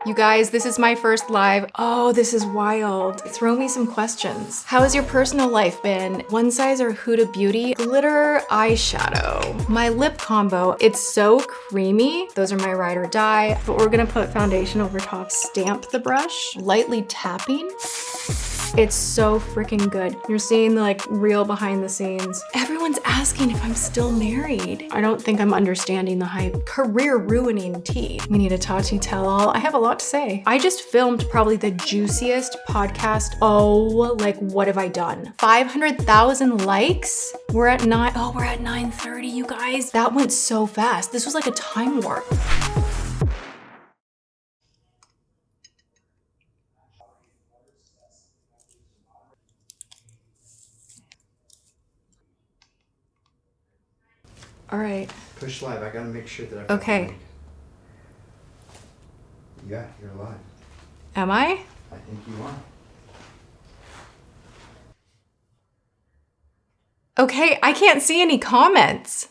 You guys, this is my first live. Oh, this is wild. Throw me some questions. How has your personal life been? One Size or Huda Beauty glitter eyeshadow. My lip combo, it's so creamy. Those are my ride or die, but we're gonna put foundation over top. Stamp the brush, lightly tapping. It's so freaking good. You're seeing the like real behind the scenes. Everyone's asking if I'm still married. I don't think I'm understanding the hype. Career ruining tea. We need a Tati tell-all. I have a lot to say. I just filmed probably the juiciest podcast. Oh, like what have I done? 500,000 likes? We're at 9:30, you guys. That went so fast. This was like a time warp. All right. Push live. I gotta make sure that I've Okay. got the mic. Yeah, you're live. Am I? I think you are. Okay, I can't see any comments.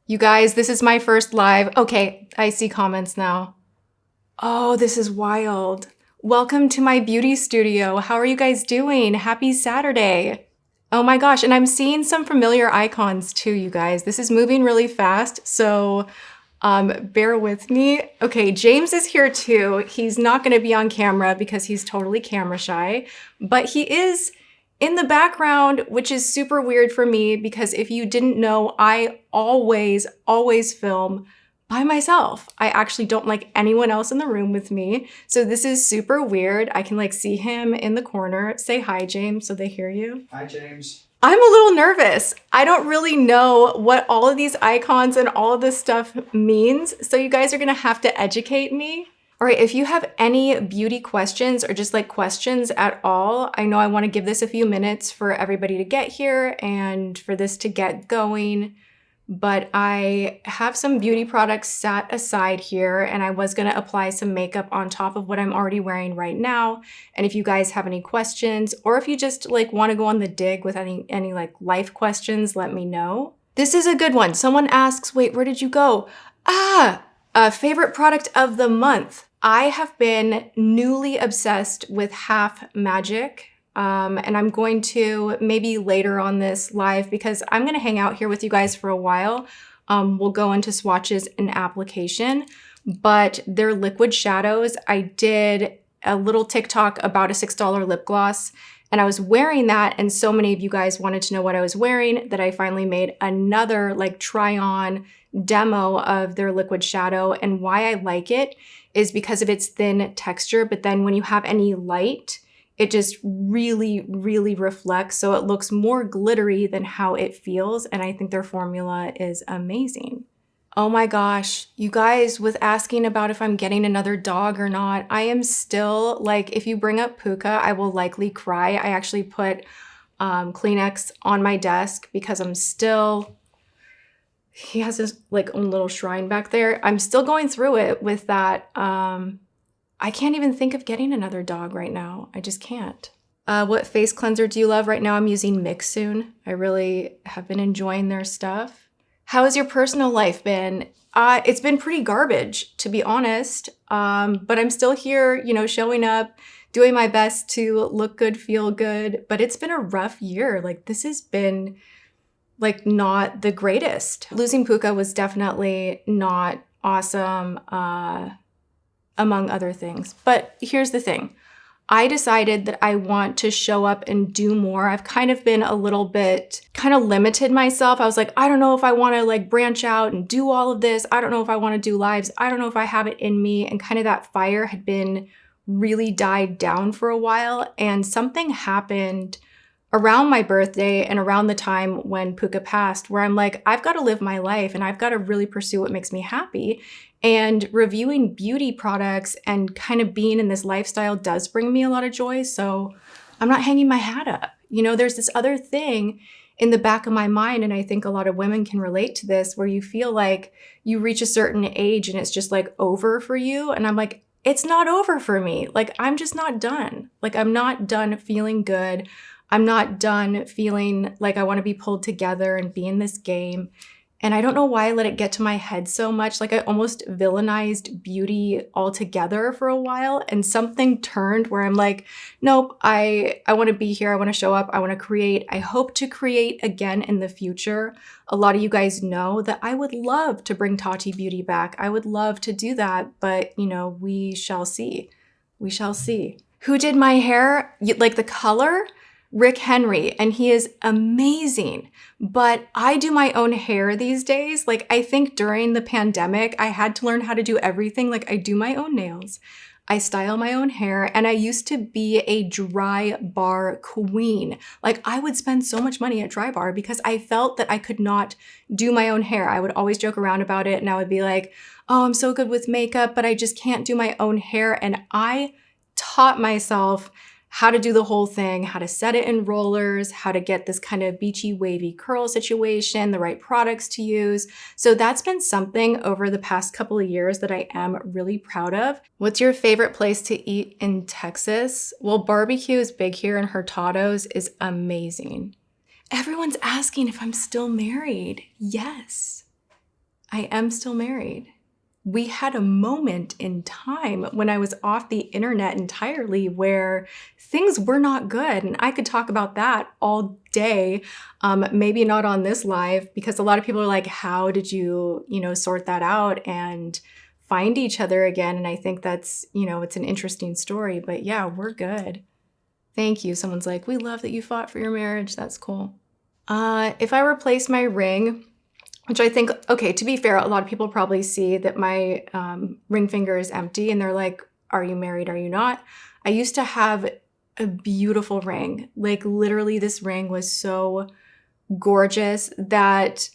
You guys, this is my first live. Okay, I see comments now. Oh, this is wild. Welcome to my beauty studio. How are you guys doing? Happy Saturday. Oh my gosh, and I'm seeing some familiar icons too, you guys. This is moving really fast, so bear with me. Okay, James is here too. He's not gonna be on camera because he's totally camera shy, but he is in the background, which is super weird for me because if you didn't know, I always film by myself. I actually don't like anyone else in the room with me. So this is super weird. I can like see him in the corner. Say hi, James, so they hear you. Hi, James. I'm a little nervous. I don't really know what all of these icons and all of this stuff means. So you guys are gonna have to educate me. All right, if you have any beauty questions or just like questions at all, I know I wanna give this a few minutes for everybody to get here and for this to get going. But I have some beauty products set aside here and I was gonna apply some makeup on top of what I'm already wearing right now. And if you guys have any questions or if you just like wanna go on the dig with any like life questions, let me know. This is a good one. Someone asks, wait, where did you go? Favorite product of the month. I have been newly obsessed with Half Magic. And I'm going to maybe later on this live because I'm gonna hang out here with you guys for a while. We'll go into swatches and application, but their liquid shadows, I did a little TikTok about a $6 lip gloss and I was wearing that and so many of you guys wanted to know what I was wearing that I finally made another like try on demo of their liquid shadow. And why I like it is because of its thin texture, but then when you have any light, it just really reflects. So it looks more glittery than how it feels. And I think their formula is amazing. Oh my gosh, you guys with asking about if I'm getting another dog or not, I am still like, if you bring up Puka, I will likely cry. I actually put Kleenex on my desk because I'm still, he has his like own little shrine back there. I'm still going through it with that. I can't even think of getting another dog right now. I just can't. What face cleanser do you love? Right now I'm using Mixsoon. I really have been enjoying their stuff. How has your personal life been? It's been pretty garbage, to be honest. But I'm still here, you know, showing up, doing my best to look good, feel good. But it's been a rough year. Like this has been like not the greatest. Losing Puka was definitely not awesome. Among other things. But here's the thing. I decided that I want to show up and do more. I've kind of been a little bit, kind of limited myself. I was like, I don't know if I want to like branch out and do all of this. I don't know if I want to do lives. I don't know if I have it in me. And kind of that fire had been really died down for a while. And something happened around my birthday and around the time when Puka passed, where I'm like, I've got to live my life and I've got to really pursue what makes me happy. And reviewing beauty products and kind of being in this lifestyle does bring me a lot of joy. So I'm not hanging my hat up. You know, there's this other thing in the back of my mind, and I think a lot of women can relate to this, where you feel like you reach a certain age and it's just like over for you. And I'm like, it's not over for me. Like, I'm just not done. Like, I'm not done feeling good. I'm not done feeling like I want to be pulled together and be in this game. And I don't know why I let it get to my head so much. Like I almost villainized beauty altogether for a while, and something turned where I'm like, nope, I want to be here. I want to show up. I want to create. I hope to create again in the future. A lot of you guys know that I would love to bring Tati Beauty back. I would love to do that, but you know, we shall see. We shall see. Who did my hair? Like the color? Rick Henry, and he is amazing. But I do my own hair these days. Like I think during the pandemic, I had to learn how to do everything. Like I do my own nails, I style my own hair, and I used to be a dry bar queen. Like I would spend so much money at dry bar because I felt that I could not do my own hair. I would always joke around about it, and I would be like, oh, I'm so good with makeup, but I just can't do my own hair. And I taught myself how to do the whole thing, how to set it in rollers, how to get this kind of beachy wavy curl situation, the right products to use. So that's been something over the past couple of years that I am really proud of. What's your favorite place to eat in Texas? Well, barbecue is big here and Hurtado's is amazing. Everyone's asking if I'm still married. Yes, I am still married. We had a moment in time when I was off the internet entirely where things were not good. And I could talk about that all day. Maybe not on this live, because a lot of people are like, how did you, sort that out and find each other again? And I think that's, it's an interesting story, but yeah, we're good. Thank you. Someone's like, we love that you fought for your marriage. That's cool. If I replace my ring, which I think, okay, to be fair, a lot of people probably see that my ring finger is empty and they're like, are you married? Are you not? I used to have a beautiful ring. Like literally this ring was so gorgeous that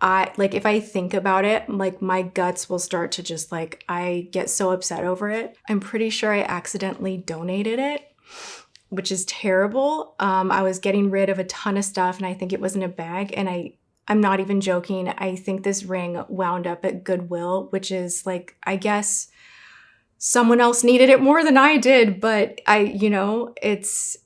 if I think about it, like my guts will start to just like, I get so upset over it. I'm pretty sure I accidentally donated it, which is terrible. I was getting rid of a ton of stuff and I think it was in a bag, and I'm not even joking. I think this ring wound up at Goodwill, which is like, I guess someone else needed it more than I did, but it's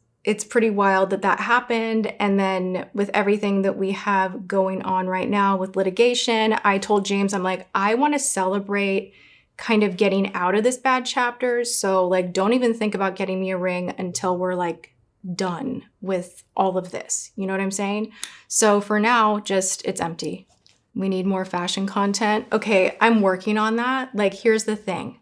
pretty wild that happened. And then with everything that we have going on right now with litigation, I told James, I'm like, I want to celebrate kind of getting out of this bad chapter. So like, don't even think about getting me a ring until we're like done with all of this. You know what I'm saying? So for now, it's empty. We need more fashion content. Okay, I'm working on that. Like, here's the thing.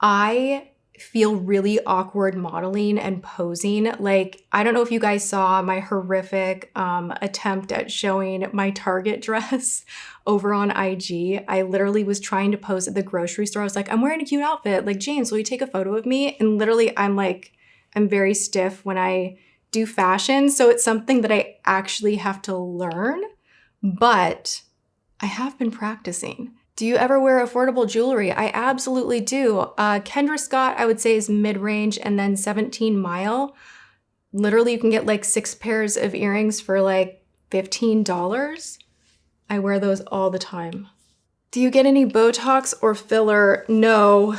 I feel really awkward modeling and posing. Like, I don't know if you guys saw my horrific attempt at showing my Target dress over on IG. I literally was trying to pose at the grocery store. I was like, I'm wearing a cute outfit. Like, James, will you take a photo of me? And literally, I'm very stiff when I do fashion. So it's something that I actually have to learn, but I have been practicing. Do you ever wear affordable jewelry? I absolutely do. Kendra Scott, I would say, is mid-range, and then 17 Mile. Literally, you can get like 6 pairs of earrings for like $15. I wear those all the time. Do you get any Botox or filler? No.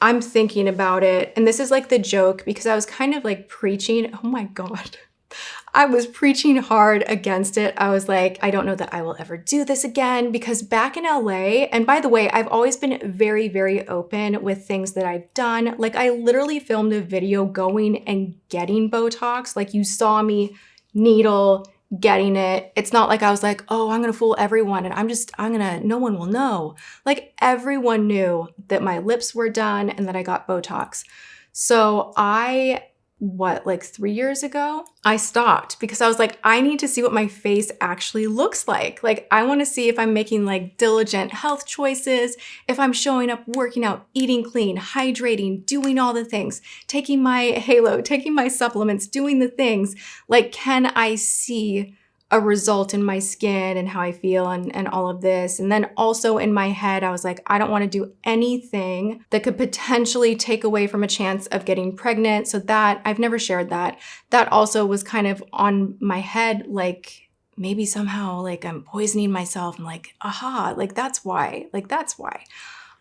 I'm thinking about it. And this is like the joke, because I was kind of like preaching. Oh my God. I was preaching hard against it. I was like, I don't know that I will ever do this again, because back in LA, and by the way, I've always been very, very open with things that I've done. Like I literally filmed a video going and getting Botox. Like you saw me needle, getting it. It's not like I was like, oh, I'm gonna fool everyone and no one will know. Like everyone knew that my lips were done and that I got Botox. So like 3 years ago, I stopped because I was like, I need to see what my face actually looks like. Like, I want to see if I'm making like diligent health choices, if I'm showing up, working out, eating clean, hydrating, doing all the things, taking my halo, taking my supplements, doing the things. Like, can I see a result in my skin and how I feel and all of this? And then also in my head, I was like, I don't want to do anything that could potentially take away from a chance of getting pregnant. So that, I've never shared that. That also was kind of on my head, like maybe somehow like I'm poisoning myself. I'm like, aha, like that's why.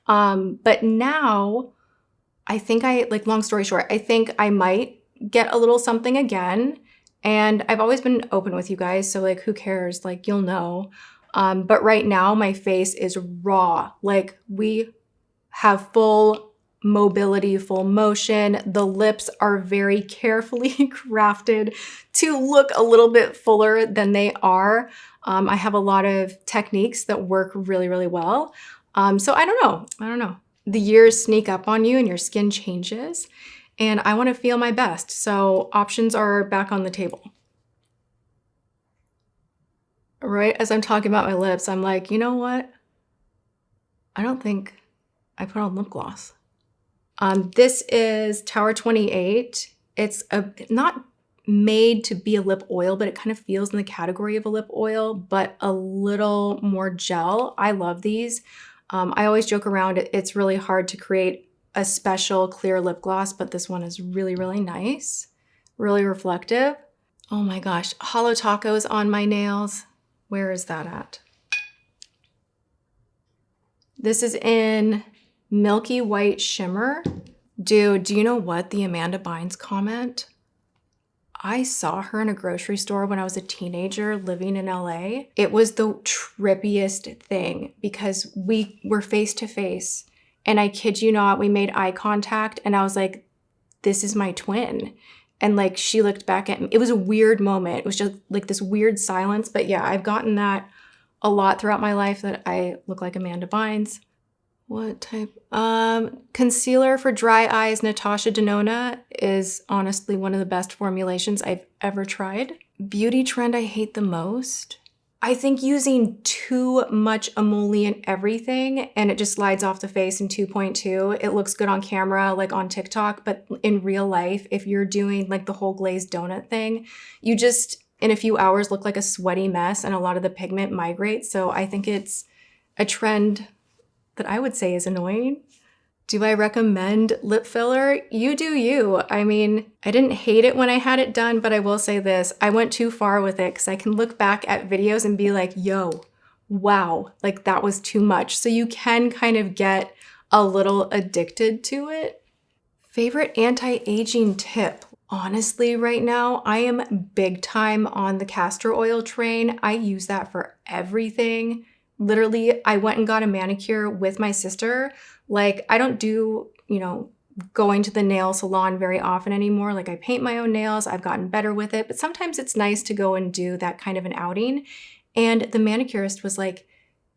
But now I think long story short, I think I might get a little something again. And I've always been open with you guys, so like, who cares? Like, you'll know. But right now my face is raw. Like we have full mobility, full motion. The lips are very carefully crafted to look a little bit fuller than they are. I have a lot of techniques that work really, really well. So I don't know. The years sneak up on you and your skin changes, and I want to feel my best. So options are back on the table. Right as I'm talking about my lips, I'm like, you know what? I don't think I put on lip gloss. This is Tower 28. It's not made to be a lip oil, but it kind of feels in the category of a lip oil, but a little more gel. I love these. I always joke around, it's really hard to create a special clear lip gloss, but this one is really, really nice, really reflective. Oh my gosh, Hollow Tacos on my nails. Where is that at? This is in Milky White Shimmer. Dude, do you know what? The Amanda Bynes comment? I saw her in a grocery store when I was a teenager living in LA. It was the trippiest thing because we were face to face, and I kid you not, we made eye contact and I was like, this is my twin. And like she looked back at me. It was a weird moment. It was just like this weird silence. But yeah, I've gotten that a lot throughout my life, that I look like Amanda Bynes. What type? Concealer for dry eyes, Natasha Denona, is honestly one of the best formulations I've ever tried. Beauty trend I hate the most. I think using too much emollient everything and it just slides off the face in 2.2. It looks good on camera, like on TikTok, but in real life, if you're doing like the whole glazed donut thing, you just in a few hours look like a sweaty mess and a lot of the pigment migrates. So I think it's a trend that I would say is annoying. Do I recommend lip filler? You do you. I mean, I didn't hate it when I had it done, but I will say this, I went too far with it because I can look back at videos and be like, yo, wow, like that was too much. So you can kind of get a little addicted to it. Favorite anti-aging tip? Honestly, right now, I am big time on the castor oil train. I use that for everything. Literally, I went and got a manicure with my sister. Like, I don't do, going to the nail salon very often anymore. Like, I paint my own nails. I've gotten better with it. But sometimes it's nice to go and do that kind of an outing. And the manicurist was like,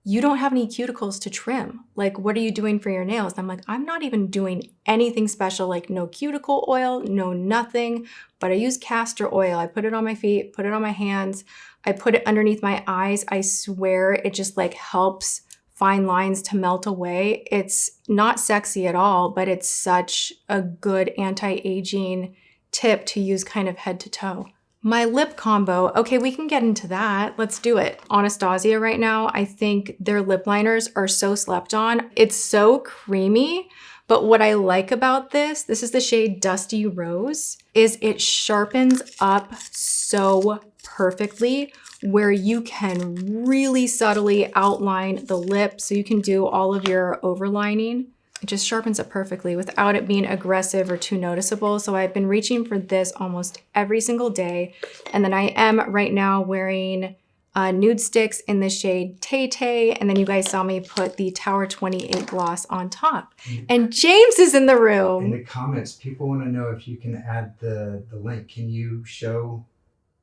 you don't have any cuticles to trim. Like, what are you doing for your nails? And I'm like, I'm not even doing anything special, like no cuticle oil, no nothing, but I use castor oil. I put it on my feet, put it on my hands. I put it underneath my eyes. I swear it just like helps fine lines to melt away. It's not sexy at all, but it's such a good anti-aging tip to use kind of head to toe. My lip combo, okay, we can get into that. Let's do it. Anastasia right now, I think their lip liners are so slept on. It's so creamy, but what I like about this is the shade Dusty Rose, is it sharpens up so perfectly where you can really subtly outline the lip so you can do all of your overlining. It just sharpens it perfectly without it being aggressive or too noticeable. So I've been reaching for this almost every single day. And then I am right now wearing nude sticks in the shade Tay Tay. And then you guys saw me put the Tower 28 gloss on top. And James is in the room. In the comments, people want to know if you can add the link. Can you show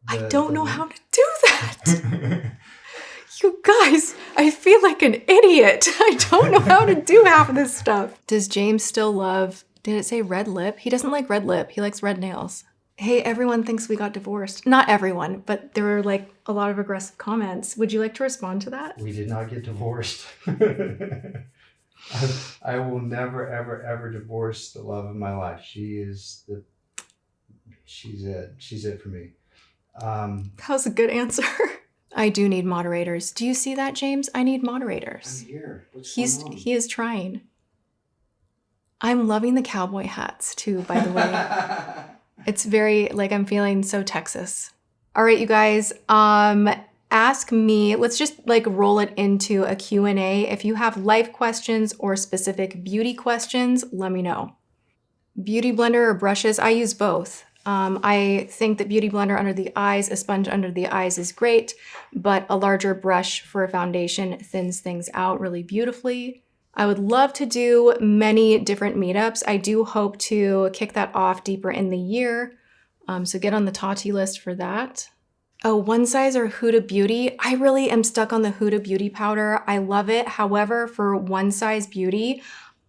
I don't know how to do that. You guys, I feel like an idiot. I don't know how to do half of this stuff. Does James still love, did it say red lip? He doesn't like red lip. He likes red nails. Hey, everyone thinks we got divorced. Not everyone, but there were like a lot of aggressive comments. Would you like to respond to that? We did not get divorced. I will never, ever, ever divorce the love of my life. She's it. She's it for me. That was a good answer. I do need moderators. Do you see that, James? I need moderators. I'm here. What's going on? He is trying. I'm loving the cowboy hats too, by the way. It's very, like, I'm feeling so Texas. All right, you guys, ask me. Let's just like roll it into a Q&A. If you have life questions or specific beauty questions, let me know. Beauty blender or brushes? I use both. I think that Beauty Blender under the eyes, a sponge under the eyes is great, but a larger brush for a foundation thins things out really beautifully. I would love to do many different meetups. I do hope to kick that off deeper in the year. So get on the Tati list for that. Oh, One Size or Huda Beauty. I really am stuck on the Huda Beauty powder. I love it. However, for One Size Beauty,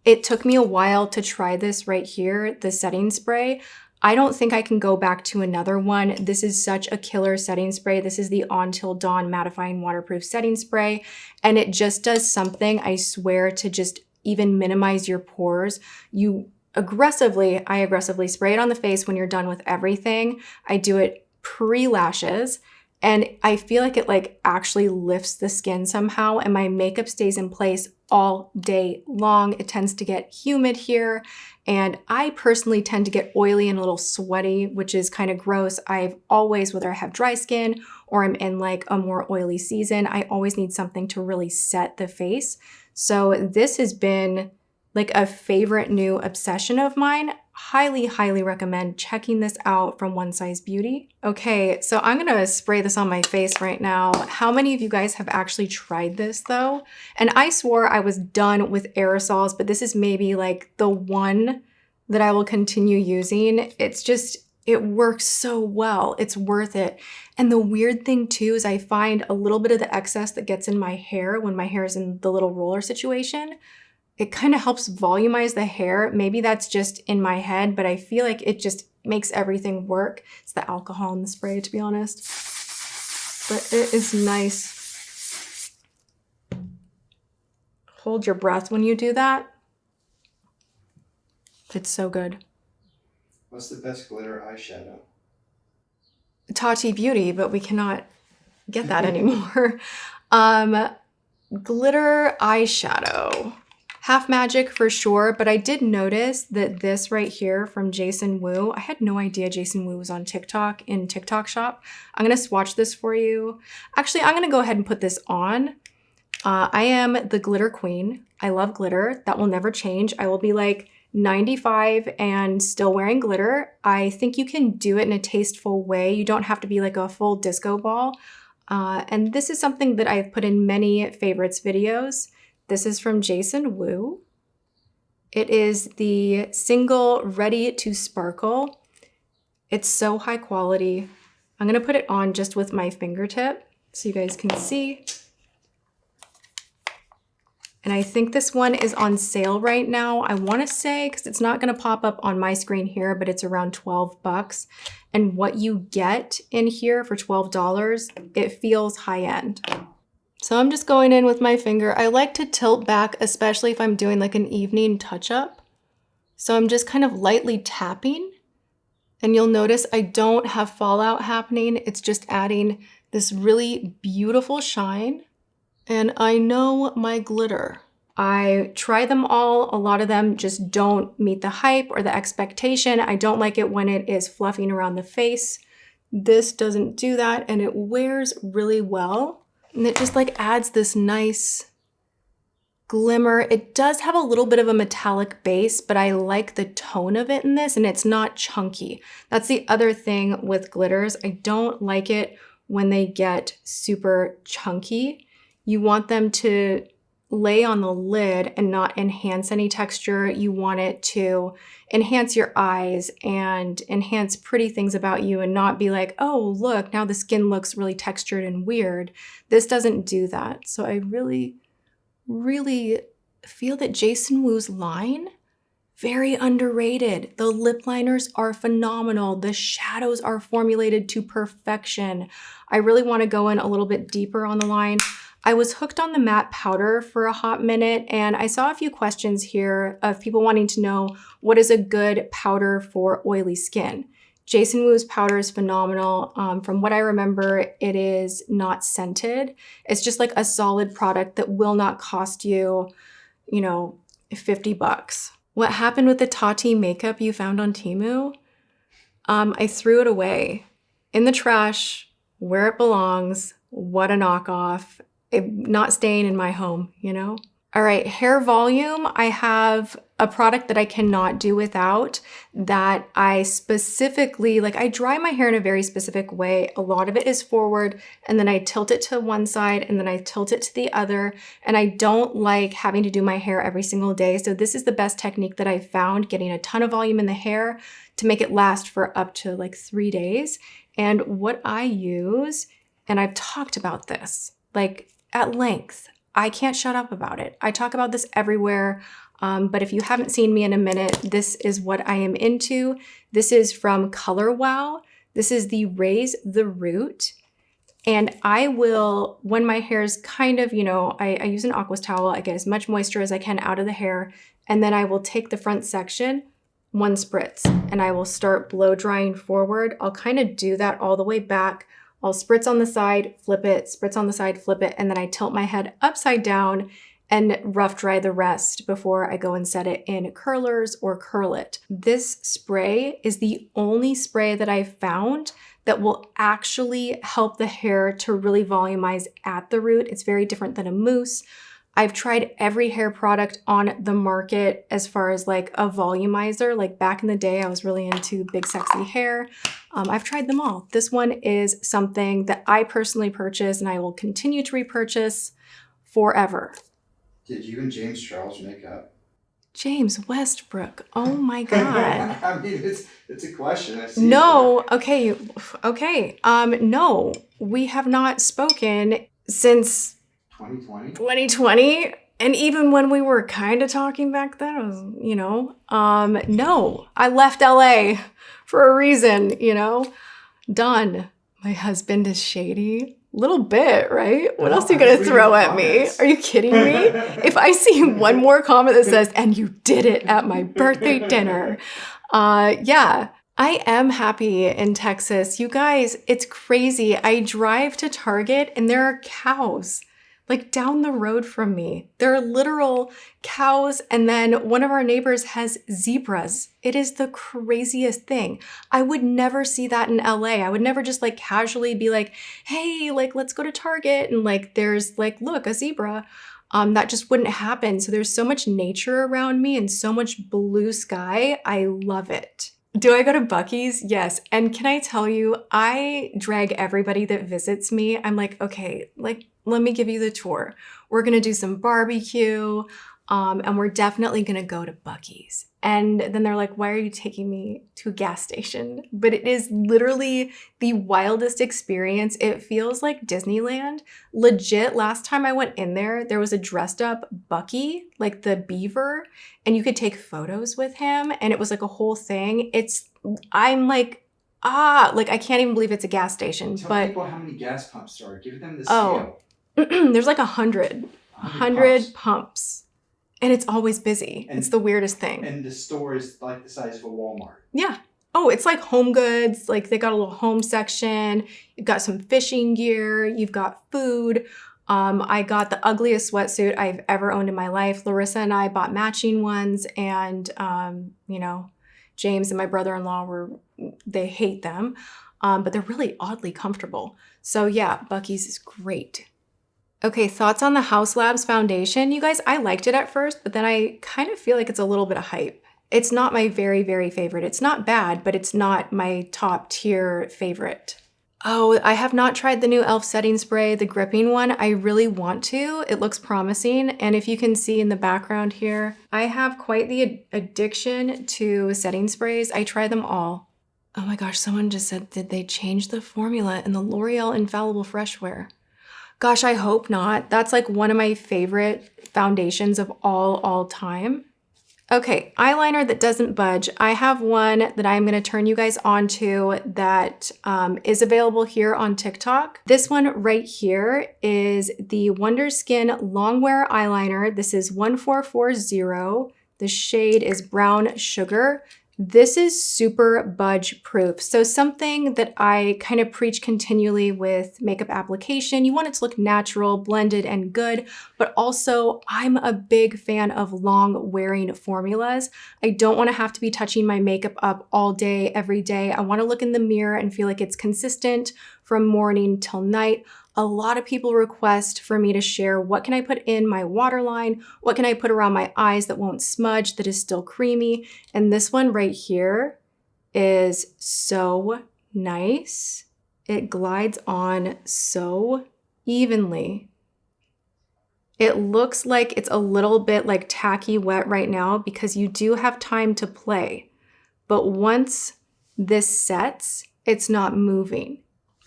it took me a while to try this right here, the setting spray. I don't think I can go back to another one. This is such a killer setting spray. This is the On Till Dawn Mattifying Waterproof Setting Spray, and it just does something, I swear, to just even minimize your pores. I aggressively spray it on the face when you're done with everything. I do it pre-lashes, and I feel like it like actually lifts the skin somehow, and my makeup stays in place all day long. It tends to get humid here, and I personally tend to get oily and a little sweaty, which is kind of gross. I've always, whether I have dry skin or I'm in like a more oily season, I always need something to really set the face. So this has been like a favorite new obsession of mine. Highly, highly recommend checking this out from One Size Beauty. Okay, so I'm gonna spray this on my face right now. How many of you guys have actually tried this though? And I swore I was done with aerosols, but this is maybe like the one that I will continue using. It works so well. It's worth it. And the weird thing too is I find a little bit of the excess that gets in my hair when my hair is in the little roller situation, it kind of helps volumize the hair. Maybe that's just in my head, but I feel like it just makes everything work. It's the alcohol in the spray, to be honest. But it is nice. Hold your breath when you do that. It's so good. What's the best glitter eyeshadow? Tati Beauty, but we cannot get that anymore. Glitter eyeshadow. Half Magic for sure, but I did notice that this right here from Jason Wu, I had no idea Jason Wu was on TikTok in TikTok shop. I'm gonna swatch this for you. Actually, I'm gonna go ahead and put this on. I am the glitter queen. I love glitter. That will never change. I will be like 95 and still wearing glitter. I think you can do it in a tasteful way. You don't have to be like a full disco ball. And this is something that I've put in many favorites videos. This is from Jason Wu. It is the single Ready to Sparkle. It's so high quality. I'm gonna put it on just with my fingertip so you guys can see. And I think this one is on sale right now. I wanna say, because it's not gonna pop up on my screen here, but it's around 12 bucks. And what you get in here for $12, it feels high end. So I'm just going in with my finger. I like to tilt back, especially if I'm doing like an evening touch-up. So I'm just kind of lightly tapping, and you'll notice I don't have fallout happening. It's just adding this really beautiful shine. And I know my glitter. I try them all. A lot of them just don't meet the hype or the expectation. I don't like it when it is fluffing around the face. This doesn't do that, and it wears really well. And it just like adds this nice glimmer. It does have a little bit of a metallic base, but I like the tone of it in this, and it's not chunky. That's the other thing with glitters. I don't like it when they get super chunky. You want them to lay on the lid and not enhance any texture. You want it to enhance your eyes and enhance pretty things about you and not be like, oh, look, now the skin looks really textured and weird. This doesn't do that. So I really, really feel that Jason Wu's line, very underrated. The lip liners are phenomenal. The shadows are formulated to perfection. I really want to go in a little bit deeper on the line. I was hooked on the matte powder for a hot minute, and I saw a few questions here of people wanting to know what is a good powder for oily skin. Jason Wu's powder is phenomenal. From what I remember, it is not scented. It's just like a solid product that will not cost you, 50 bucks. What happened with the Tati makeup you found on Temu? I threw it away in the trash where it belongs. What a knockoff. Not staying in my home, All right, hair volume. I have a product that I cannot do without that I specifically, like I dry my hair in a very specific way. A lot of it is forward and then I tilt it to one side and then I tilt it to the other. And I don't like having to do my hair every single day. So this is the best technique that I've found, getting a ton of volume in the hair to make it last for up to like 3 days. And what I use, and I've talked about this like at length, I can't shut up about it. I talk about this everywhere, but if you haven't seen me in a minute, this is what I am into. This is from Color Wow. This is the Raise the Root. And I will, when my hair is kind of, I use an Aquas towel, I get as much moisture as I can out of the hair, and then I will take the front section, 1 spritz, and I will start blow drying forward. I'll kind of do that all the way back. I'll spritz on the side, flip it, spritz on the side, flip it, and then I tilt my head upside down and rough dry the rest before I go and set it in curlers or curl it. This spray is the only spray that I've found that will actually help the hair to really volumize at the root. It's very different than a mousse. I've tried every hair product on the market as far as like a volumizer. Like back in the day, I was really into big sexy hair. I've tried them all. This one is something that I personally purchased and I will continue to repurchase forever. Did you and James Charles make up? James Westbrook. Oh my God. I mean, it's a question. I see No. Okay. No, we have not spoken since 2020? 2020. And even when we were kind of talking back then, I was, no, I left LA for a reason, Done. My husband is shady. Little bit, right? What else are you going to throw at me? Are you kidding me? If I see one more comment that says, and you did it at my birthday dinner. Yeah, I am happy in Texas. You guys, it's crazy. I drive to Target and there are cows like down the road from me. There are literal cows, and then one of our neighbors has zebras. It is the craziest thing. I would never see that in LA. I would never just like casually be like, hey, like let's go to Target and like there's like, look, a zebra. That just wouldn't happen. So there's so much nature around me and so much blue sky. I love it. Do I go to Buc-ee's? Yes. And can I tell you, I drag everybody that visits me. I'm like, okay, like, let me give you the tour. We're going to do some barbecue, and we're definitely going to go to Buc-ee's. And then they're like, why are you taking me to a gas station? But it is literally the wildest experience. It feels like Disneyland. Legit, last time I went in there, there was a dressed up Buc-ee, like the beaver, and you could take photos with him. And it was like a whole thing. I'm like, like I can't even believe it's a gas station. Tell people how many gas pumps there are. Give them the scale. There's like 100 pumps. And it's always busy. It's the weirdest thing. And the store is like the size of a Walmart. Yeah. Oh, it's like home goods. Like they got a little home section. You've got some fishing gear. You've got food. I got the ugliest sweatsuit I've ever owned in my life. Larissa and I bought matching ones, and James and my brother-in-law they hate them, but they're really oddly comfortable. So yeah, Buc-ee's is great. Okay, thoughts on the House Labs foundation. You guys, I liked it at first, but then I kind of feel like it's a little bit of hype. It's not my very, very favorite. It's not bad, but it's not my top tier favorite. Oh, I have not tried the new e.l.f. setting spray, the gripping one. I really want to. It looks promising. And if you can see in the background here, I have quite the addiction to setting sprays. I try them all. Oh my gosh, someone just said, did they change the formula in the L'Oreal Infallible Freshwear? Gosh, I hope not. That's like one of my favorite foundations of all time. Okay, eyeliner that doesn't budge. I have one that I'm going to turn you guys on to that is available here on TikTok. This one right here is the Wonder Skin Longwear Eyeliner. This is 1440. The shade is Brown Sugar. This is super budge proof. So something that I kind of preach continually with makeup application, you want it to look natural, blended, and good, but also I'm a big fan of long wearing formulas. I don't want to have to be touching my makeup up all day, every day. I want to look in the mirror and feel like it's consistent from morning till night. A lot of people request for me to share what can I put in my waterline, what can I put around my eyes that won't smudge, that is still creamy. And this one right here is so nice. It glides on so evenly. It looks like it's a little bit like tacky wet right now because you do have time to play. But once this sets, it's not moving.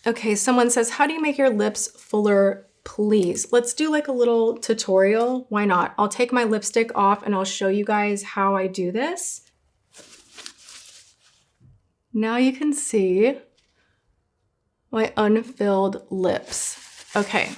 Okay, someone says, how do you make your lips fuller, please? Let's do like a little tutorial. Why not? I'll take my lipstick off and I'll show you guys how I do this. Now you can see my unfilled lips. Okay,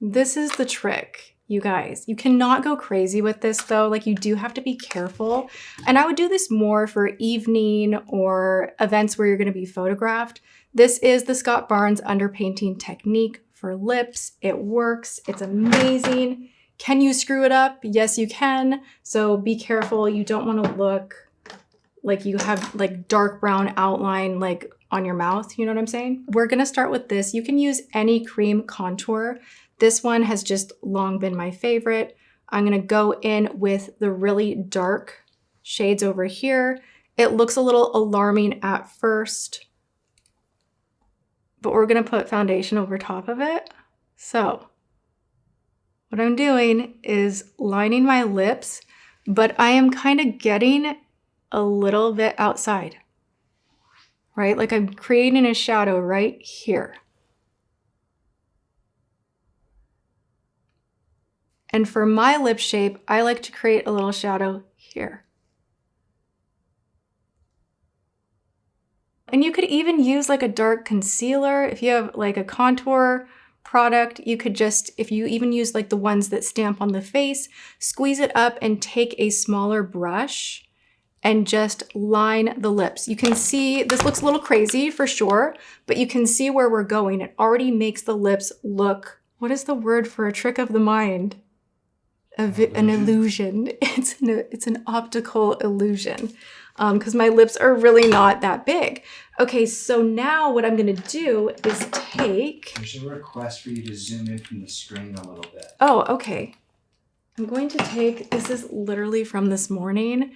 this is the trick, you guys. You cannot go crazy with this though. Like, you do have to be careful. And I would do this more for evening or events where you're gonna be photographed. This is the Scott Barnes underpainting technique for lips. It works, it's amazing. Can you screw it up? Yes, you can. So be careful. You don't wanna look like you have like dark brown outline like on your mouth, you know what I'm saying? We're gonna start with this. You can use any cream contour. This one has just long been my favorite. I'm gonna go in with the really dark shades over here. It looks a little alarming at first, but we're gonna put foundation over top of it. So what I'm doing is lining my lips, but I am kind of getting a little bit outside, right? Like I'm creating a shadow right here. And for my lip shape, I like to create a little shadow here. And you could even use like a dark concealer. If you have like a contour product, you could just, if you even use like the ones that stamp on the face, squeeze it up and take a smaller brush and just line the lips. You can see, this looks a little crazy for sure, but you can see where we're going. It already makes the lips look, what is the word for a trick of the mind? An illusion. It's an optical illusion because my lips are really not that big. Okay, so now what I'm gonna do is take... There's a request for you to zoom in from the screen a little bit. Oh, okay. I'm going to take, this is literally from this morning.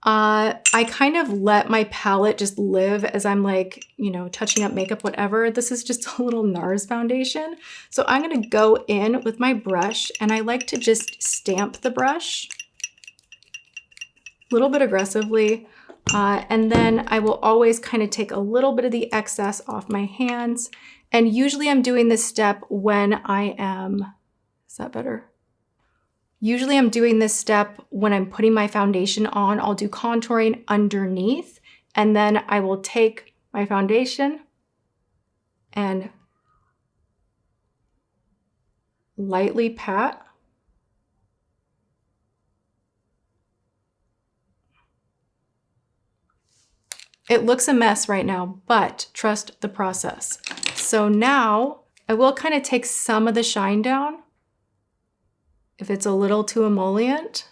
I kind of let my palette just live as I'm like, you know, touching up makeup, whatever. This is just a little NARS foundation. So I'm gonna go in with my brush and I like to just stamp the brush a little bit aggressively. And then I will always kind of take a little bit of the excess off my hands. And usually I'm doing this step when I am, is that better? Usually I'm doing this step when I'm putting my foundation on. I'll do contouring underneath, and then I will take my foundation and lightly pat. It looks a mess right now, but trust the process. So now I will kind of take some of the shine down if it's a little too emollient.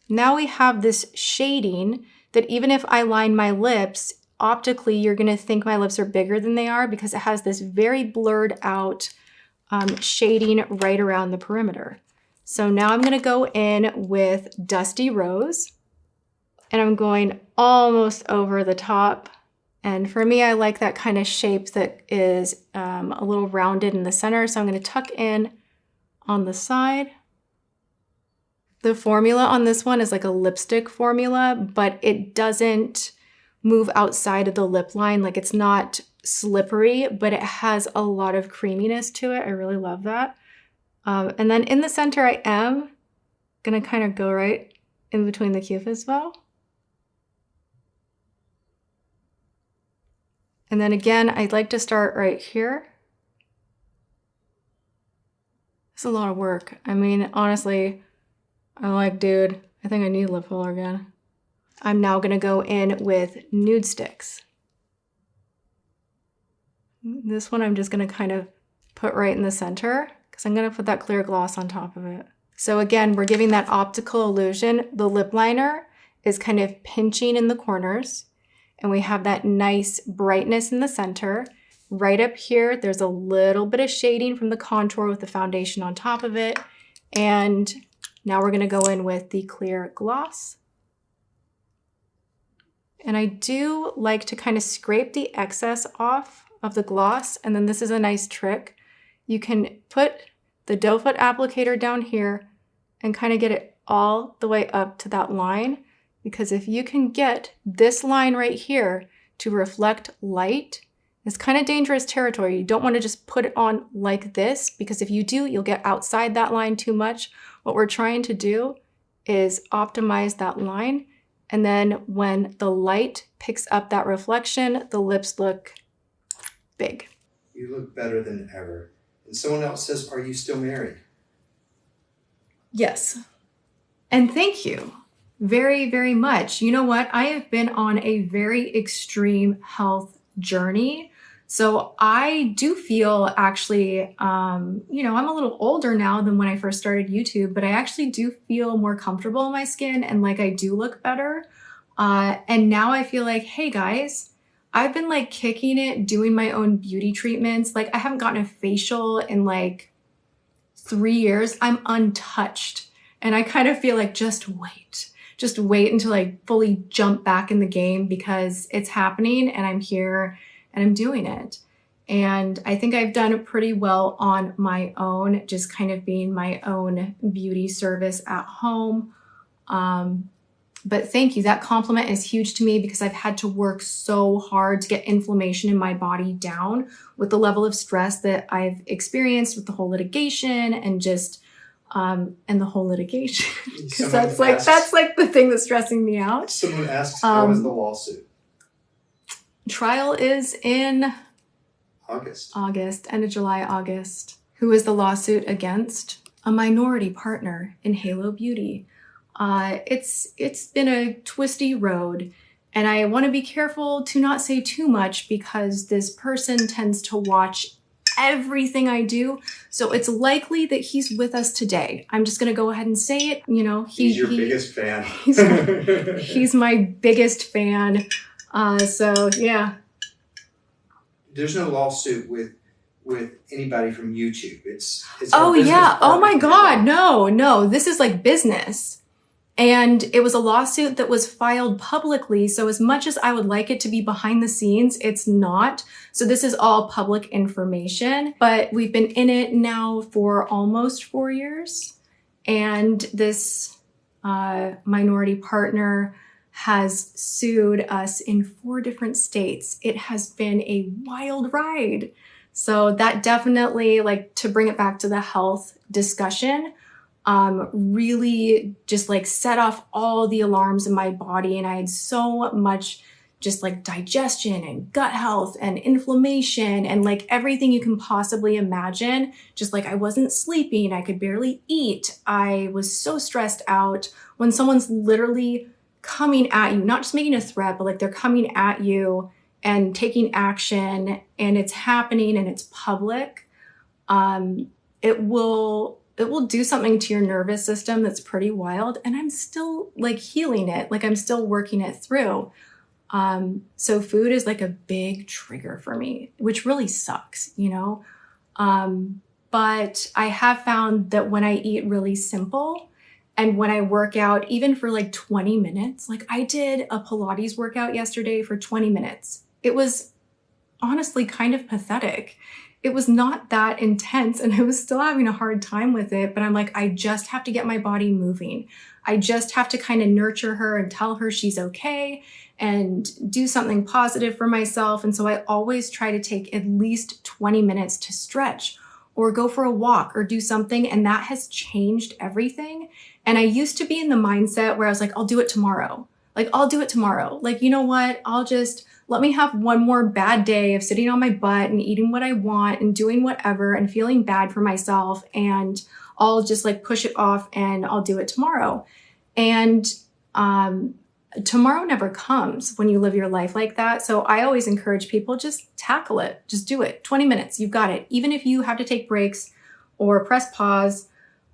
Now we have this shading that even if I line my lips, optically you're gonna think my lips are bigger than they are because it has this very blurred out shading right around the perimeter. So now I'm gonna go in with Dusty Rose and I'm going almost over the top. And for me, I like that kind of shape that is a little rounded in the center. So I'm gonna tuck in on the side. The formula on this one is like a lipstick formula, but it doesn't move outside of the lip line. Like it's not slippery, but it has a lot of creaminess to it. I really love that. And then in the center, I am gonna kind of go right in between the cupid's bow. And then again, I'd like to start right here. It's a lot of work. I mean, honestly, I'm like, dude, I think I need lip filler again. I'm now gonna go in with Nude Sticks. This one I'm just gonna kind of put right in the center because I'm gonna put that clear gloss on top of it. So again, we're giving that optical illusion. The lip liner is kind of pinching in the corners and we have that nice brightness in the center. right up here. There's a little bit of shading from the contour with the foundation on top of it. And now we're gonna go in with the clear gloss. And I do like to kind of scrape the excess off of the gloss. And then this is a nice trick. You can put the doe foot applicator down here and kind of get it all the way up to that line. Because if you can get this line right here to reflect light, it's kind of dangerous territory. You don't want to just put it on like this, because if you do, you'll get outside that line too much. What we're trying to do is optimize that line. And then when the light picks up that reflection, the lips look big. You look better than ever. And someone else says, are you still married? Yes. And thank you very, very much. You know what? I have been on a very extreme health journey. So I do feel actually, you know, I'm a little older now than when I first started YouTube, but I actually do feel more comfortable in my skin and like I do look better. And now I feel like, hey guys, I've been like kicking it, doing my own beauty treatments. Like I haven't gotten a facial in like 3 years. I'm untouched. And I kind of feel like just wait until I fully jump back in the game, because it's happening and I'm here and I'm doing it. And I think I've done it pretty well on my own, just kind of being my own beauty service at home. But thank you. That compliment is huge to me, because I've had to work so hard to get inflammation in my body down with the level of stress that I've experienced with the whole litigation and just, and the whole litigation, because that's like the thing that's stressing me out. Someone asks, how is the lawsuit? Trial is in August, end of July, August. Who is the lawsuit against? A minority partner in Halo Beauty. It's been a twisty road, and I want to be careful to not say too much, because this person tends to watch everything I do. So it's likely that he's with us today. I'm just going to go ahead and say it. You know, he's your biggest fan. He's my biggest fan. So yeah. There's no lawsuit with anybody from YouTube. It's oh yeah. Oh my God. No, this is like business. And it was a lawsuit that was filed publicly. So as much as I would like it to be behind the scenes, it's not. So this is all public information, but we've been in it now for almost 4 years. And this minority partner has sued us in 4 different states. It has been a wild ride. So that definitely, like, to bring it back to the health discussion, really just like set off all the alarms in my body. And I had so much just like digestion and gut health and inflammation and like everything you can possibly imagine. Just like I wasn't sleeping, I could barely eat. I was so stressed out. When someone's literally coming at you, not just making a threat, but like they're coming at you and taking action, and it's happening and it's public, it will do something to your nervous system that's pretty wild. And I'm still like healing it. Like I'm still working it through. So food is like a big trigger for me, which really sucks, you know? But I have found that when I eat really simple and when I work out, even for like 20 minutes, like I did a Pilates workout yesterday for 20 minutes. It was honestly kind of pathetic. It was not that intense and I was still having a hard time with it, but I'm like, I just have to get my body moving. I just have to kind of nurture her and tell her she's okay and do something positive for myself. And so I always try to take at least 20 minutes to stretch or go for a walk or do something. And that has changed everything. And I used to be in the mindset where I was like, I'll do it tomorrow. Like, I'll do it tomorrow. Like, you know what? I'll just let me have one more bad day of sitting on my butt and eating what I want and doing whatever and feeling bad for myself. And I'll just like push it off and I'll do it tomorrow. And tomorrow never comes when you live your life like that. So I always encourage people, just tackle it. Just do it. 20 minutes, you've got it. Even if you have to take breaks or press pause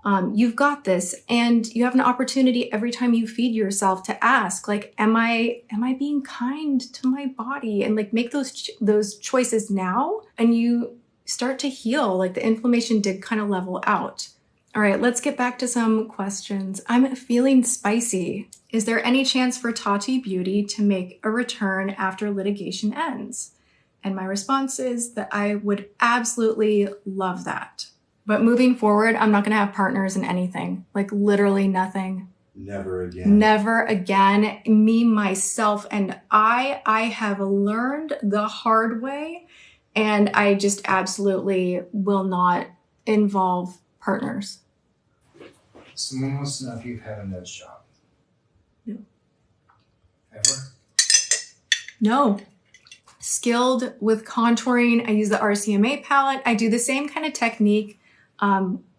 You've got this, and you have an opportunity every time you feed yourself to ask, like, am I being kind to my body? And like make those choices now, and you start to heal. Like the inflammation did kind of level out. All right, let's get back to some questions. I'm feeling spicy. Is there any chance for Tati Beauty to make a return after litigation ends? And my response is that I would absolutely love that. But moving forward, I'm not going to have partners in anything, like literally nothing. Never again. Never again. Me, myself, and I have learned the hard way, and I just absolutely will not involve partners. Someone wants to know if you've had a nose job. No. Ever? No. Skilled with contouring. I use the RCMA palette. I do the same kind of technique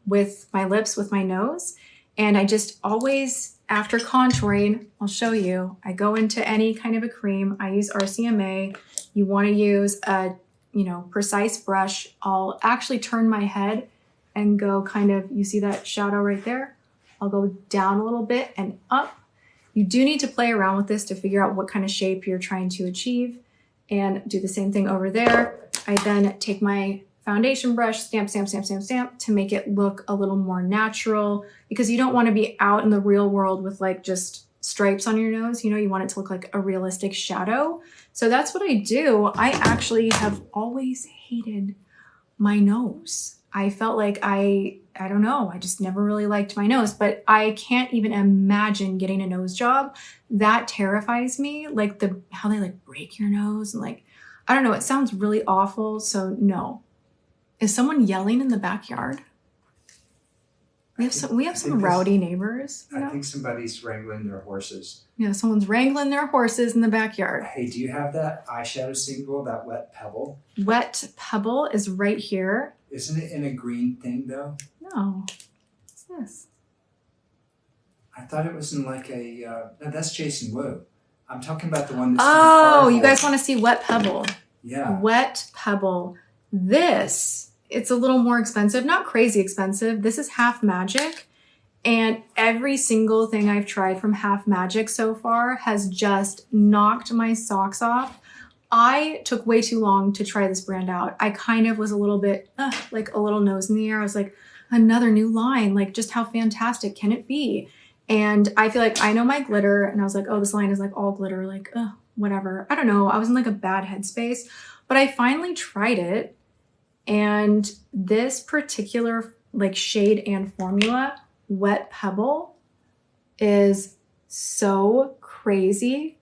with my lips, with my nose. And I just always, after contouring, I'll show you, I go into any kind of a cream. I use RCMA. You want to use a, precise brush. I'll actually turn my head and go kind of, you see that shadow right there? I'll go down a little bit and up. You do need to play around with this to figure out what kind of shape you're trying to achieve, and do the same thing over there. I then take my foundation brush, stamp to make it look a little more natural, because you don't want to be out in the real world with like just stripes on your nose. You want it to look like a realistic shadow. So that's what I do. I actually have always hated my nose. I felt like I don't know, I just never really liked my nose, but I can't even imagine getting a nose job. That terrifies me. Like how they like break your nose and like, I don't know, it sounds really awful. So no. Is someone yelling in the backyard? We have some rowdy neighbors. I think somebody's wrangling their horses. Yeah, someone's wrangling their horses in the backyard. Hey, do you have that eyeshadow single, that Wet Pebble? Wet Pebble is right here. Isn't it in a green thing though? No. What's this? I thought it was in like a, no, that's Jason Wu. I'm talking about the one that's Oh, you guys want to see Wet Pebble? Yeah. Wet Pebble. This, it's a little more expensive, not crazy expensive. This is Half Magic. And every single thing I've tried from Half Magic so far has just knocked my socks off. I took way too long to try this brand out. I kind of was a little bit, like a little nose in the air. I was like, another new line, like just how fantastic can it be? And I feel like I know my glitter, and I was like, oh, this line is like all glitter, like, whatever. I don't know. I was in like a bad headspace, but I finally tried it. And this particular like shade and formula, Wet Pebble, is so crazy.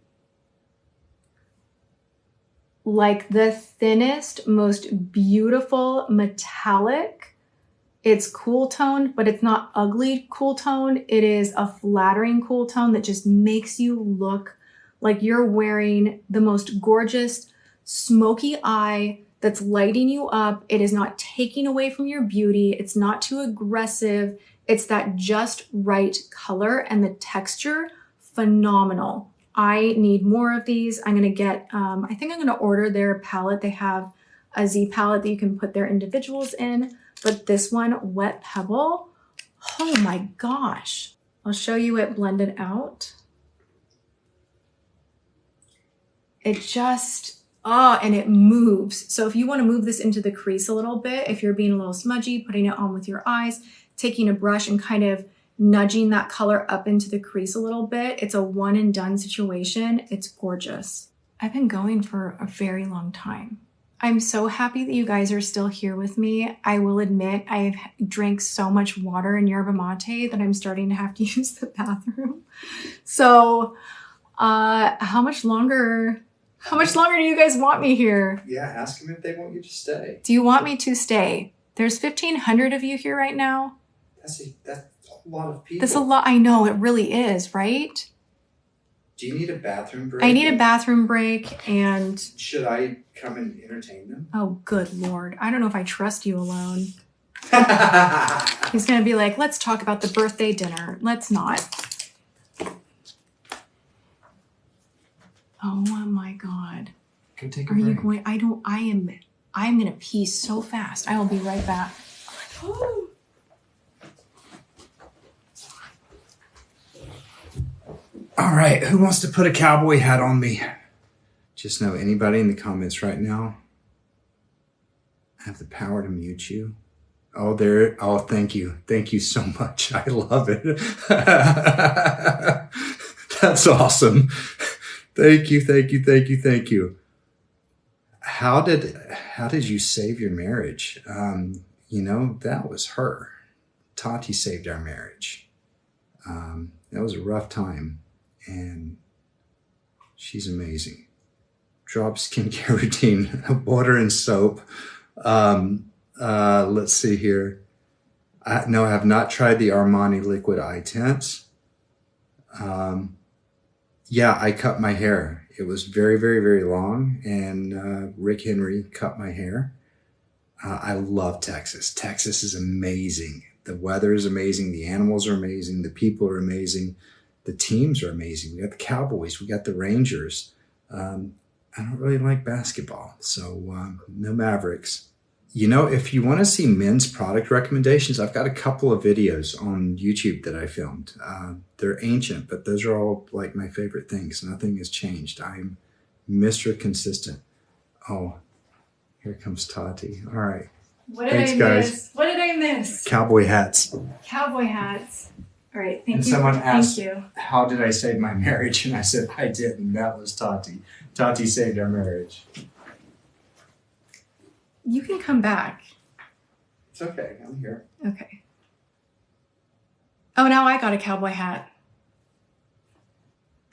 Like the thinnest, most beautiful metallic. It's cool toned, but it's not ugly cool toned. It is a flattering cool tone that just makes you look like you're wearing the most gorgeous smoky eye that's lighting you up. It is not taking away from your beauty. It's not too aggressive. It's that just right color, and the texture, phenomenal. I need more of these. I'm gonna get, I think I'm gonna order their palette. They have a Z palette that you can put their individuals in, but this one, Wet Pebble, oh my gosh. I'll show you it blended out. It just, and it moves. So if you wanna move this into the crease a little bit, if you're being a little smudgy, putting it on with your eyes, taking a brush and kind of nudging that color up into the crease a little bit. It's a one and done situation. It's gorgeous. I've been going for a very long time. I'm so happy that you guys are still here with me. I will admit I've drank so much water and yerba mate that I'm starting to have to use the bathroom. So how much longer do you guys want me here? Yeah, ask them if they want you to stay. Do you want me to stay? There's 1,500 of you here right now. That's a lot of people. That's a lot. I know, it really is, right? Do you need a bathroom break? I need a bathroom break, and... Should I come and entertain them? Oh, good Lord. I don't know if I trust you alone. He's going to be like, let's talk about the birthday dinner. Let's not. Oh my God. Go take a Are break. you going? I'm going to pee so fast. I will be right back. All right, who wants to put a cowboy hat on me? Just know anybody in the comments right now, I have the power to mute you. Oh, there. Oh, thank you. Thank you so much. I love it. That's awesome. Thank you. Thank you. Thank you. Thank you. How did you save your marriage? You know, that was her. Tati saved our marriage. That was a rough time, and she's amazing. Drop skincare routine, water and soap. Let's see here. No, I have not tried the Armani liquid eye tints. Yeah, I cut my hair. It was very, very, very long, and Rick Henry cut my hair. I love Texas. Texas is amazing. The weather is amazing. The animals are amazing. The people are amazing. The teams are amazing. We got the Cowboys. We got the Rangers. I don't really like basketball, so no Mavericks. You know, if you want to see men's product recommendations, I've got a couple of videos on YouTube that I filmed. They're ancient, but those are all like my favorite things. Nothing has changed. I'm Mr. Consistent. Oh, here comes Tati. All right. Thanks, guys. What did I miss? Cowboy hats. Cowboy hats. All right, thank And you. someone asked, Thank you. how did I save my marriage? And I said, I didn't. That was Tati. Tati saved our marriage. You can come back. It's okay. I'm here. Okay. Oh, now I got a cowboy hat.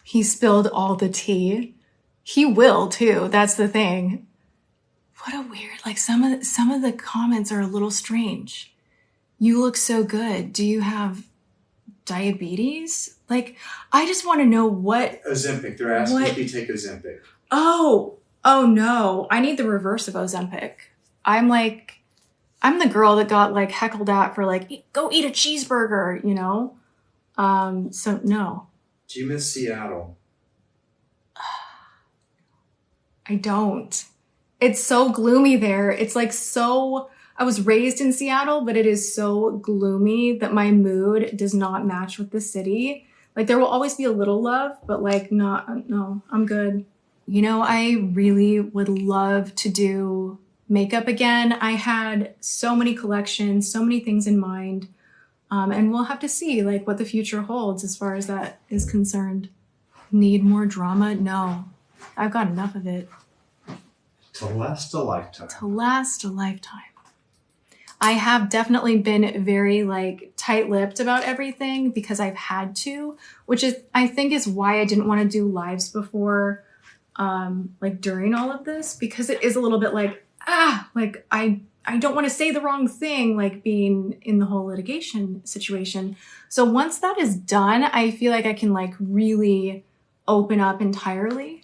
He spilled all the tea. He will too. That's the thing. What a weird, like some of the comments are a little strange. You look so good. Do you have diabetes? Like, I just want to know what. Ozempic. They're asking if you take Ozempic. Oh no. I need the reverse of Ozempic. I'm the girl that got like heckled at for like, go eat a cheeseburger, you know? So no. Do you miss Seattle? I don't. It's so gloomy there. It's like I was raised in Seattle, but it is so gloomy that my mood does not match with the city. Like there will always be a little love, but like no, I'm good. You know, I really would love to do makeup again. I had so many collections, so many things in mind. And we'll have to see like what the future holds as far as that is concerned. Need more drama? No, I've got enough of it. To last a lifetime. To last a lifetime. I have definitely been very like tight-lipped about everything because I've had to, which is, I think is why I didn't want to do lives before, like during all of this, because it is a little bit like, like I don't want to say the wrong thing, like being in the whole litigation situation. So once that is done, I feel like I can like really open up entirely.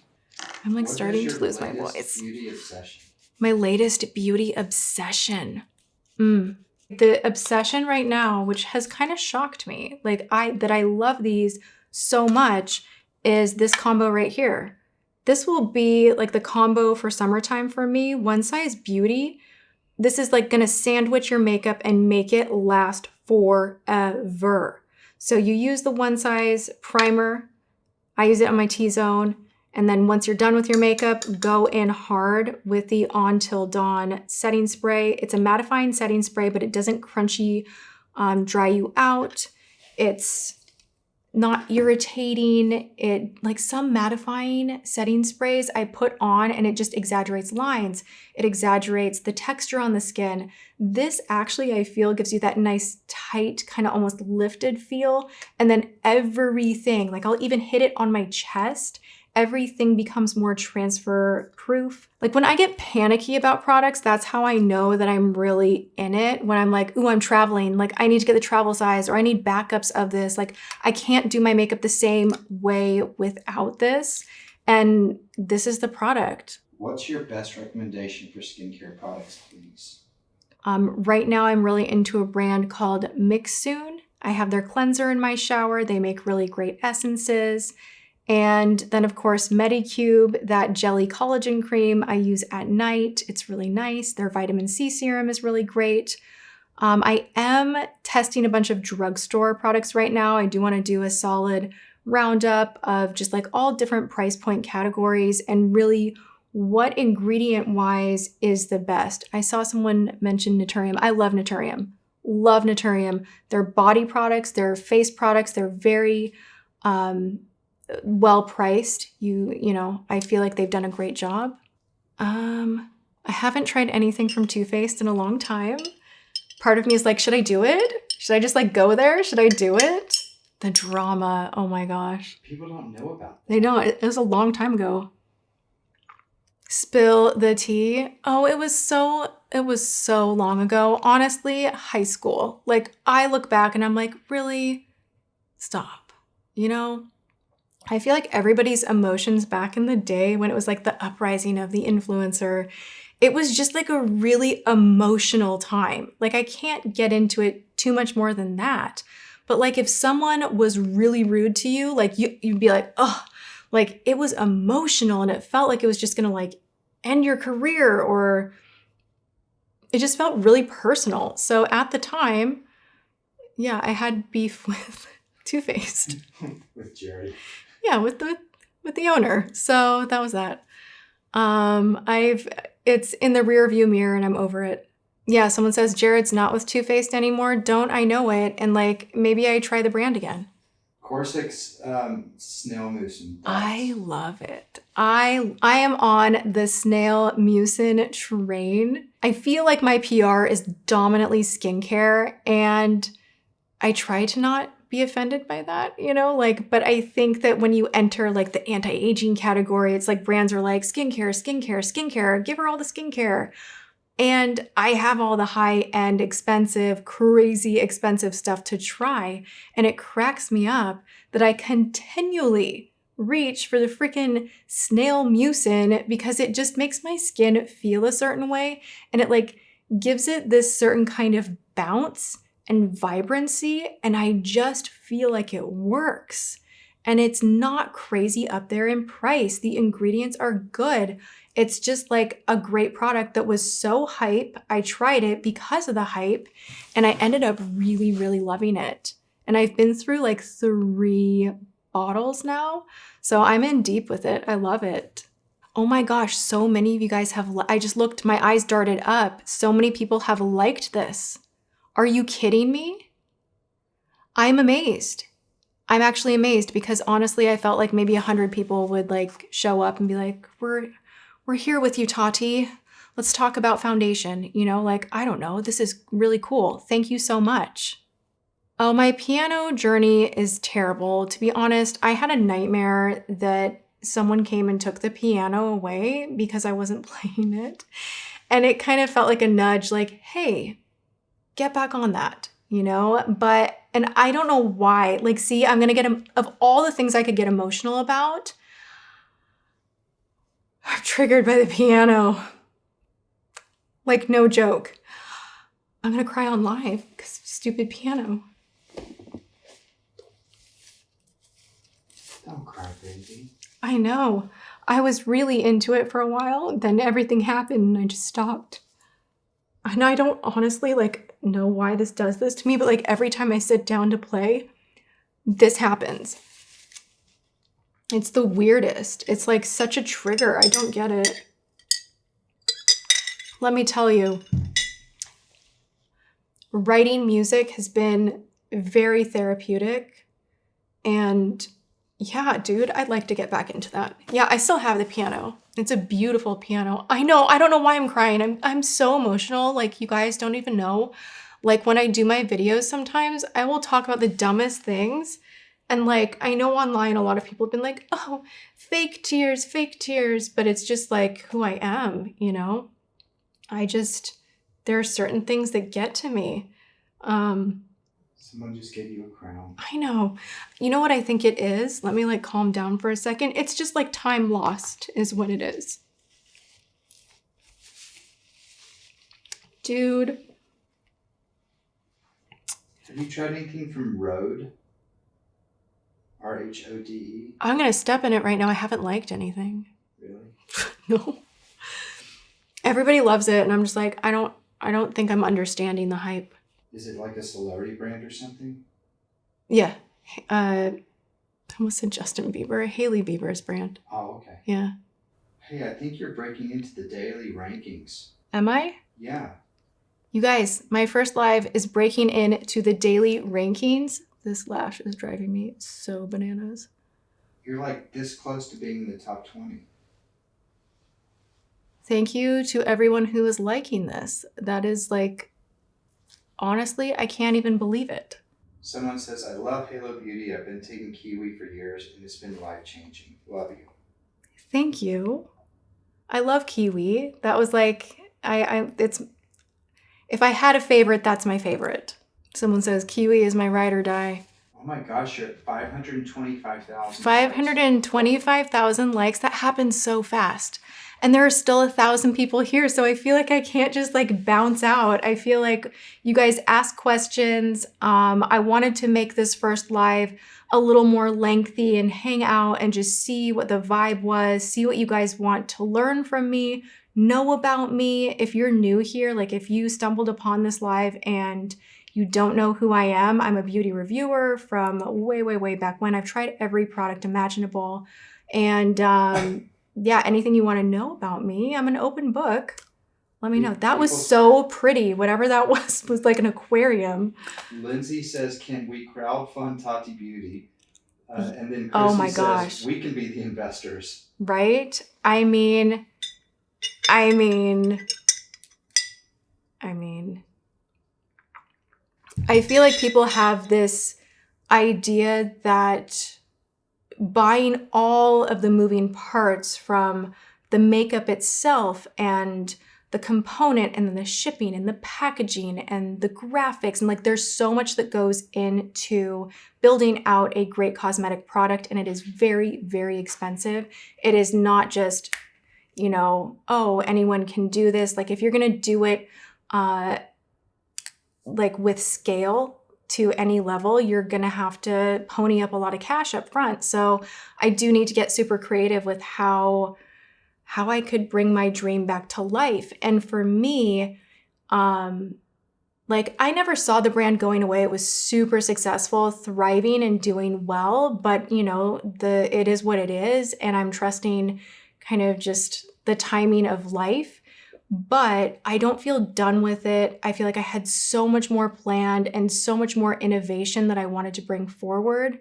I'm like starting to lose my voice. Beauty obsession? My latest beauty obsession. The obsession right now, which has kind of shocked me, like I love these so much, is this combo right here. This will be like the combo for summertime for me. One Size Beauty. This is like gonna sandwich your makeup and make it last forever. So you use the One Size primer. I use it on my T-zone. And then once you're done with your makeup, go in hard with the On Till Dawn setting spray. It's a mattifying setting spray, but it doesn't crunchy dry you out. It's not irritating. It like some mattifying setting sprays I put on and it just exaggerates lines. It exaggerates the texture on the skin. This actually, I feel, gives you that nice, tight, kind of almost lifted feel. And then everything, like I'll even hit it on my chest, everything becomes more transfer proof. Like when I get panicky about products, that's how I know that I'm really in it. When I'm like, ooh, I'm traveling, like I need to get the travel size or I need backups of this. Like I can't do my makeup the same way without this. And this is the product. What's your best recommendation for skincare products, please? Right now I'm really into a brand called Mix Soon. I have their cleanser in my shower. They make really great essences. And then of course, Medicube, that jelly collagen cream I use at night. It's really nice. Their vitamin C serum is really great. I am testing a bunch of drugstore products right now. I do want to do a solid roundup of just like all different price point categories and really what ingredient wise is the best. I saw someone mention Naturium. I love Naturium. Love Naturium. Their body products, their face products, they're very well priced. You know, I feel like they've done a great job. I haven't tried anything from Too Faced in a long time. Part of me is like, should I do it? Should I just like go there? Should I do it? The drama. Oh my gosh. People don't know about that. They don't. It was a long time ago. Spill the tea. Oh, it was so long ago. Honestly, high school. Like I look back and I'm like, really? Stop. You know? I feel like everybody's emotions back in the day when it was like the uprising of the influencer, it was just like a really emotional time. Like I can't get into it too much more than that. But like if someone was really rude to you, like you'd be like, oh, like it was emotional and it felt like it was just gonna like end your career, or it just felt really personal. So at the time, yeah, I had beef with Too Faced. With Jared. Yeah, with the owner. So that was that. It's in the rear view mirror and I'm over it. Yeah, someone says Jared's not with Too Faced anymore. Don't I know it? And like maybe I try the brand again. Corsics snail mousse and I love it. I am on the snail mucin train. I feel like my PR is dominantly skincare, and I try to not be offended by that, you know, like, but I think that when you enter like the anti-aging category, it's like brands are like skincare, give her all the skincare. And I have all the high-end, expensive, crazy expensive stuff to try. And it cracks me up that I continually reach for the freaking snail mucin because it just makes my skin feel a certain way. And it like gives it this certain kind of bounce and vibrancy. And I just feel like it works. And it's not crazy up there in price. The ingredients are good. It's just like a great product that was so hype. I tried it because of the hype and I ended up really, really loving it. And I've been through like 3 bottles now. So I'm in deep with it. I love it. Oh my gosh, so many of you guys have, I just looked, my eyes darted up. So many people have liked this. Are you kidding me? I'm amazed. I'm actually amazed because honestly, I felt like maybe 100 people would like show up and be like, we're here with you, Tati. Let's talk about foundation. You know, like, I don't know. This is really cool. Thank you so much. Oh, my piano journey is terrible. To be honest, I had a nightmare that someone came and took the piano away because I wasn't playing it. And it kind of felt like a nudge, like, hey, get back on that, you know? And I don't know why. Like, see, I'm going to get, of all the things I could get emotional about, I'm triggered by the piano. Like, no joke. I'm gonna cry on live because stupid piano. Don't cry, baby. I know. I was really into it for a while, then everything happened and I just stopped. And I don't honestly like know why this does this to me, but like every time I sit down to play, this happens. It's the weirdest. It's like such a trigger. I don't get it. Let me tell you, writing music has been very therapeutic. And yeah, dude, I'd like to get back into that. Yeah, I still have the piano. It's a beautiful piano. I know, I don't know why I'm crying. I'm so emotional. Like, you guys don't even know. Like, when I do my videos sometimes, I will talk about the dumbest things. And like, I know online a lot of people have been like, oh, fake tears, but it's just like who I am, you know? There are certain things that get to me. Someone just gave you a crown. I know. You know what I think it is? Let me like calm down for a second. It's just like time lost is what it is. Dude. Have you tried anything from Rhode? RHODE? I'm going to step in it right now. I haven't liked anything. Really? No. Everybody loves it. And I'm just like, I don't think I'm understanding the hype. Is it like a celebrity brand or something? Yeah. I almost said Justin Bieber, Hailey Bieber's brand. Oh, okay. Yeah. Hey, I think you're breaking into the daily rankings. Am I? Yeah. You guys, my first live is breaking into the daily rankings. This lash is driving me so bananas. You're like this close to being in the top 20. Thank you to everyone who is liking this. That is like, honestly, I can't even believe it. Someone says, I love Halo Beauty. I've been taking Kiwi for years and it's been life-changing. Love you. Thank you. I love Kiwi. That was like, it's, if I had a favorite, that's my favorite. Someone says, Kiwi is my ride or die. Oh my gosh, you're at 525,000. 525,000 likes. That happened so fast. And there are still 1,000 people here. So I feel like I can't just like bounce out. I feel like you guys ask questions. I wanted to make this first live a little more lengthy and hang out and just see what the vibe was, see what you guys want to learn from me, know about me. If you're new here, like if you stumbled upon this live and you don't know who I am, I'm a beauty reviewer from way, way, way back when. I've tried every product imaginable. And yeah, anything you want to know about me, I'm an open book. Let me know. That was so pretty. Whatever that was like an aquarium. Lindsay says, can we crowdfund Tati Beauty? And then Chrissy Oh my says, gosh. we can be the investors. Right? I mean, I feel like people have this idea that buying all of the moving parts from the makeup itself and the component and then the shipping and the packaging and the graphics and like there's so much that goes into building out a great cosmetic product, and it is very, very expensive. It is not just, you know, oh, anyone can do this. Like if you're gonna do it like with scale to any level, you're gonna have to pony up a lot of cash up front. So I do need to get super creative with how I could bring my dream back to life. And for me, like I never saw the brand going away. It was super successful, thriving and doing well, but you know, it is what it is. And I'm trusting kind of just the timing of life. But I don't feel done with it. I feel like I had so much more planned and so much more innovation that I wanted to bring forward.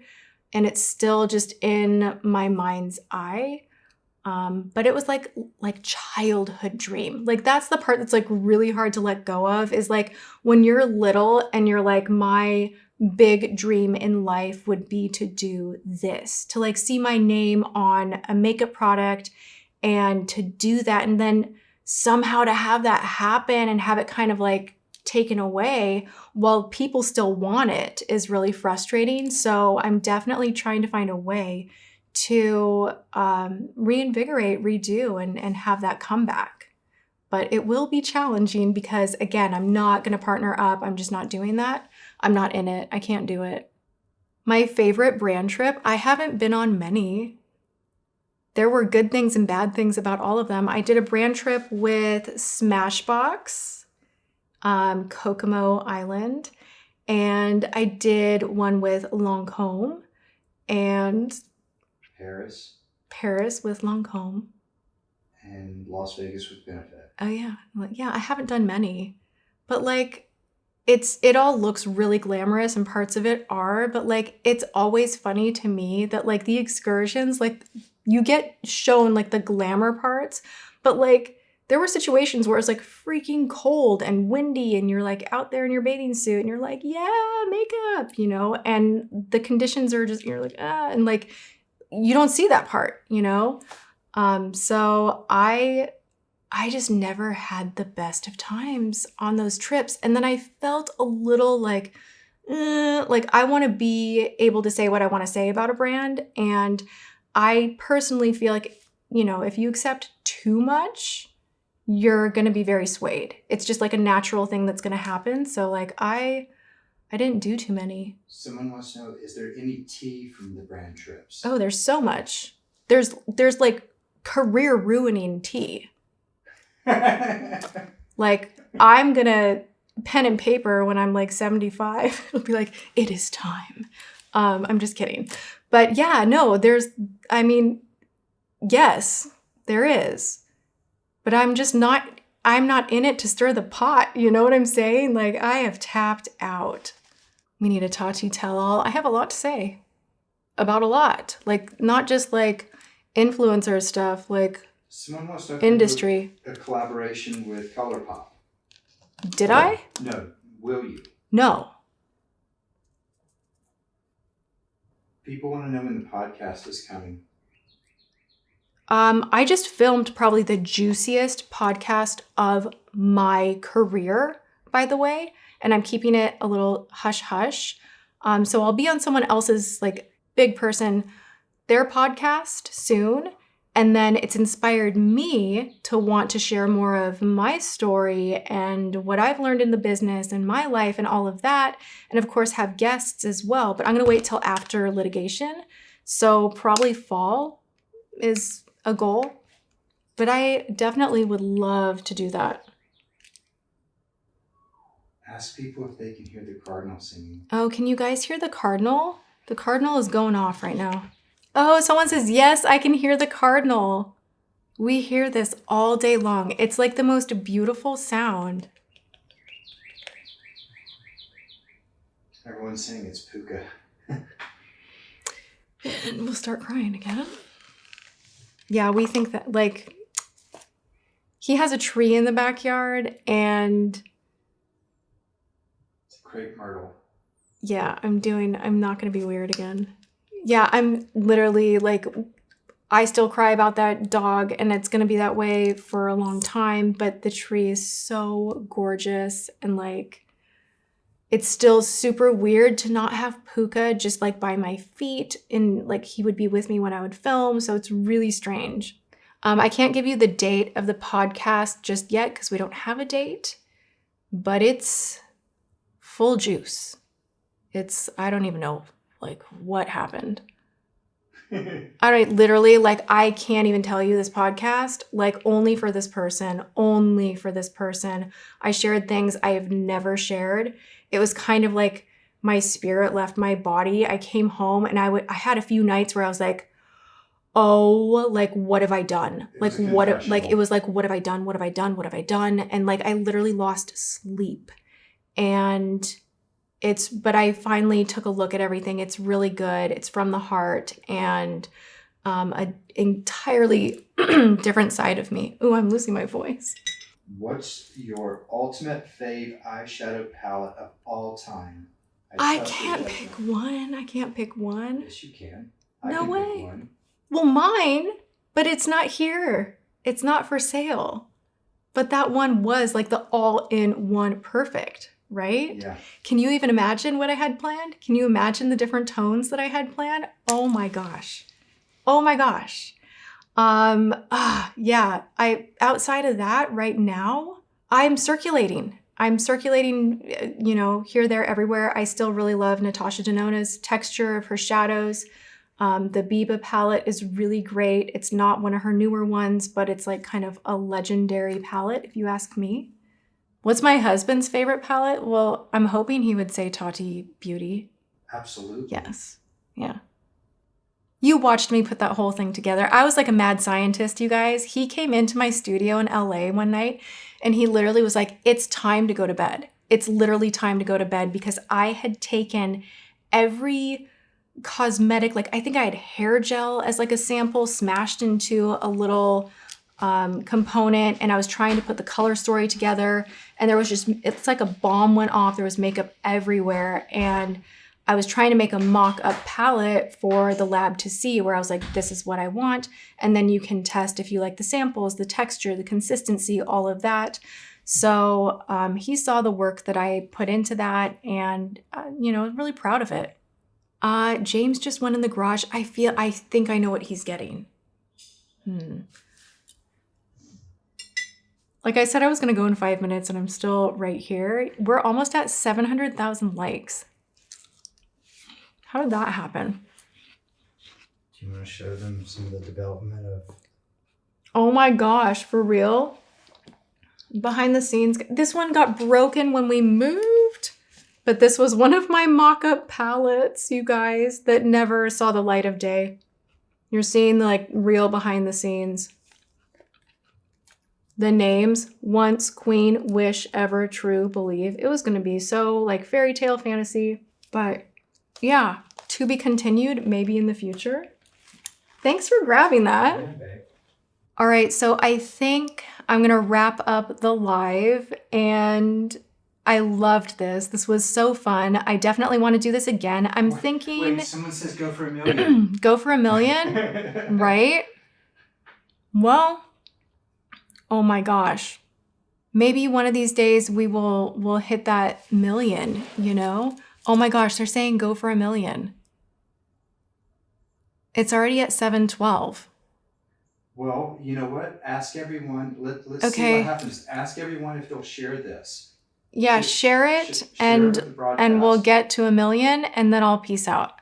And it's still just in my mind's eye. But it was like childhood dream. Like that's the part that's like really hard to let go of, is like when you're little and you're like, my big dream in life would be to do this, to like see my name on a makeup product and to do that. And then somehow to have that happen and have it kind of like taken away while people still want it is really frustrating. So I'm definitely trying to find a way to reinvigorate, redo, and have that comeback. But it will be challenging because, again, I'm not going to partner up. I'm just not doing that. I'm not in it. I can't do it. My favorite brand trip, I haven't been on many. There were good things and bad things about all of them. I did a brand trip with Smashbox, Kokomo Island, and I did one with Lancôme and Paris with Lancôme. And Las Vegas with Benefit. Oh yeah. Yeah, I haven't done many. But like it all looks really glamorous and parts of it are, but like it's always funny to me that like the excursions, like you get shown like the glamour parts, but like there were situations where it's like freaking cold and windy and you're like out there in your bathing suit and you're like, yeah, makeup, you know, and the conditions are just, you're like, and like you don't see that part, you know? So I just never had the best of times on those trips. And then I felt a little like I want to be able to say what I want to say about a brand. And I personally feel like, you know, if you accept too much, you're going to be very swayed. It's just like a natural thing that's going to happen. So like I didn't do too many. Someone wants to know, is there any tea from the brand trips? Oh, there's so much. There's like career ruining tea. Like I'm gonna pen and paper when I'm like 75. It'll be like, it is time. I'm just kidding. But yeah, no, yes, there is. But I'm not in it to stir the pot. You know what I'm saying? Like, I have tapped out. We need a Tati tell-all. I have a lot to say about a lot. Like, not just like influencer stuff, like Someone wants to industry. a collaboration with ColourPop. Did I? No. Will you? No. People want to know when the podcast is coming. I just filmed probably the juiciest podcast of my career, by the way, and I'm keeping it a little hush hush. So I'll be on someone else's like big person, their podcast soon. And then it's inspired me to want to share more of my story and what I've learned in the business and my life and all of that. And of course have guests as well, but I'm going to wait till after litigation. So probably fall is a goal, but I definitely would love to do that. Ask people if they can hear the cardinal singing. Oh, can you guys hear the cardinal? The cardinal is going off right now. Oh, someone says, yes, I can hear the cardinal. We hear this all day long. It's like the most beautiful sound. Everyone's saying it's Puka. And we'll start crying again. Yeah, we think that, like, he has a tree in the backyard and... It's a crepe myrtle. Yeah, I'm not going to be weird again. Yeah, I'm literally, like, I still cry about that dog, and it's going to be that way for a long time, but the tree is so gorgeous, and, like, it's still super weird to not have Puka just, like, by my feet, and, like, he would be with me when I would film, so it's really strange. I can't give you the date of the podcast just yet because we don't have a date, but it's full juice. I don't even know, like, what happened. All right, literally, like, I can't even tell you this podcast, like, only for this person. I shared things I have never shared. It was kind of like my spirit left my body. I came home and I had a few nights where I was like, oh, like, what have I done? Like, it was like, what have I done? What have I done? What have I done? And, like, I literally lost sleep. And but I finally took a look at everything. It's really good. It's from the heart and an entirely different side of me. Ooh, I'm losing my voice. What's your ultimate fave eyeshadow palette of all time? I can't pick one. Yes, you can. No can way. Pick one. Well, mine, but it's not here. It's not for sale. But that one was like the all-in-one perfect, right? Yeah. Can you even imagine what I had planned? Can you imagine the different tones that I had planned? Oh my gosh. Yeah, outside of that right now, I'm circulating, here, there, everywhere. I still really love Natasha Denona's texture of her shadows. The Biba palette is really great. It's not one of her newer ones, but it's like kind of a legendary palette, if you ask me. What's my husband's favorite palette? Well, I'm hoping he would say Tati Beauty. Absolutely. Yes. Yeah. You watched me put that whole thing together. I was like a mad scientist, you guys. He came into my studio in LA one night and he literally was like, it's time to go to bed. It's literally time to go to bed because I had taken every cosmetic, like I think I had hair gel as like a sample smashed into a little component, and I was trying to put the color story together, and there was just, it's like a bomb went off. There was makeup everywhere, and I was trying to make a mock-up palette for the lab to see, where I was like, this is what I want, and then you can test if you like the samples, the texture, the consistency, all of that. So he saw the work that I put into that, and really proud of it. James just went in the garage. I think I know what he's getting. Like I said, I was going to go in 5 minutes and I'm still right here. We're almost at 700,000 likes. How did that happen? Do you want to show them some of the development of... Oh my gosh, for real? Behind the scenes. This one got broken when we moved. But this was one of my mock-up palettes, you guys, that never saw the light of day. You're seeing the like real behind the scenes. The names, once, queen, wish, ever, true, believe. It was gonna be so like fairy tale fantasy, but yeah, to be continued maybe in the future. Thanks for grabbing that. Yeah, babe. All right, so I think I'm gonna wrap up the live, and I loved this. This was so fun. I definitely want to do this again. I'm thinking Wait, someone says go for $1 million. go for $1 million, right? Well, oh my gosh. Maybe one of these days we'll hit that million, you know? Oh my gosh, they're saying go for $1 million. It's already at 712. Well, you know what? Ask everyone. Let's see Okay. what happens. Ask everyone if they'll share this. Yeah, share it Share it and with the broadcast. and we'll get to $1 million and then I'll peace out.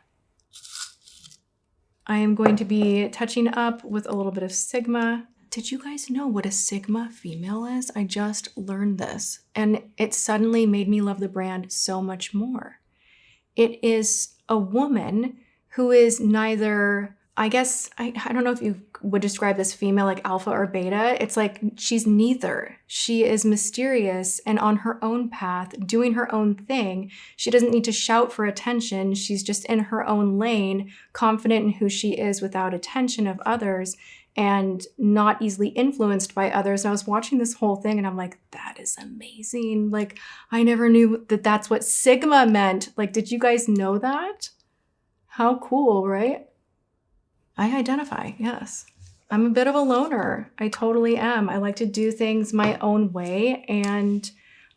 I am going to be touching up with a little bit of Sigma. Did you guys know what a Sigma female is? I just learned this and it suddenly made me love the brand so much more. It is a woman who is neither, I guess, I don't know if you would describe this female like alpha or beta. It's like she's neither. She is mysterious and on her own path, doing her own thing. She doesn't need to shout for attention. She's just in her own lane, confident in who she is without attention of others and not easily influenced by others. And I was watching this whole thing and I'm like, that is amazing. Like, I never knew that that's what Sigma meant. Like, did you guys know that? How cool, right? I identify, yes. I'm a bit of a loner. I totally am. I like to do things my own way, and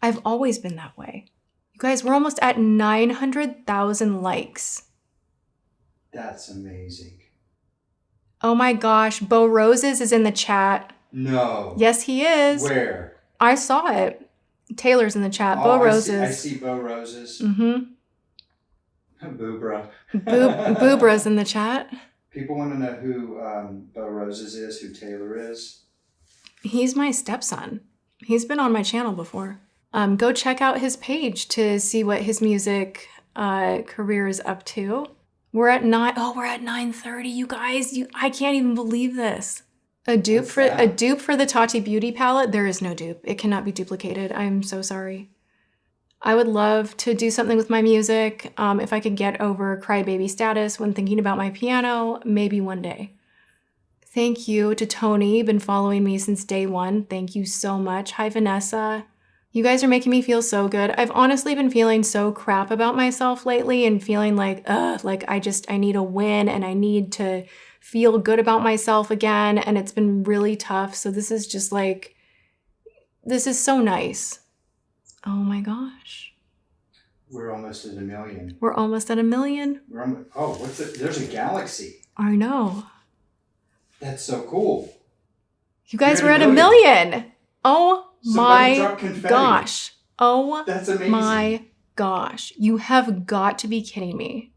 I've always been that way. You guys, we're almost at 900,000 likes. That's amazing. Oh my gosh, Bo Roses is in the chat. No. Yes, he is. Where? I saw it. Taylor's in the chat. Bo I Roses. I see Bo Roses. Mm-hmm. Boobra. Boobra's in the chat. People want to know who Bo Roses is, who Taylor is. He's my stepson. He's been on my channel before. Go check out his page to see what his music career is up to. We're at 9:30, you guys. I can't even believe this. A dupe for the Tati Beauty palette. There is no dupe. It cannot be duplicated. I'm so sorry. I would love to do something with my music. If I could get over crybaby status when thinking about my piano, maybe one day. Thank you to Tony, been following me since day one. Thank you so much. Hi, Vanessa. You guys are making me feel so good. I've honestly been feeling so crap about myself lately and feeling like I need a win and I need to feel good about myself again. And it's been really tough. So this is just like, this is so nice. Oh my gosh. We're almost at 1 million. We're almost at 1 million. What's it? There's a galaxy. I know. That's so cool. You guys You're were at at 1 1 million. Oh Somebody my dropped confetti. gosh. Oh That's amazing. my gosh. You have got to be kidding me.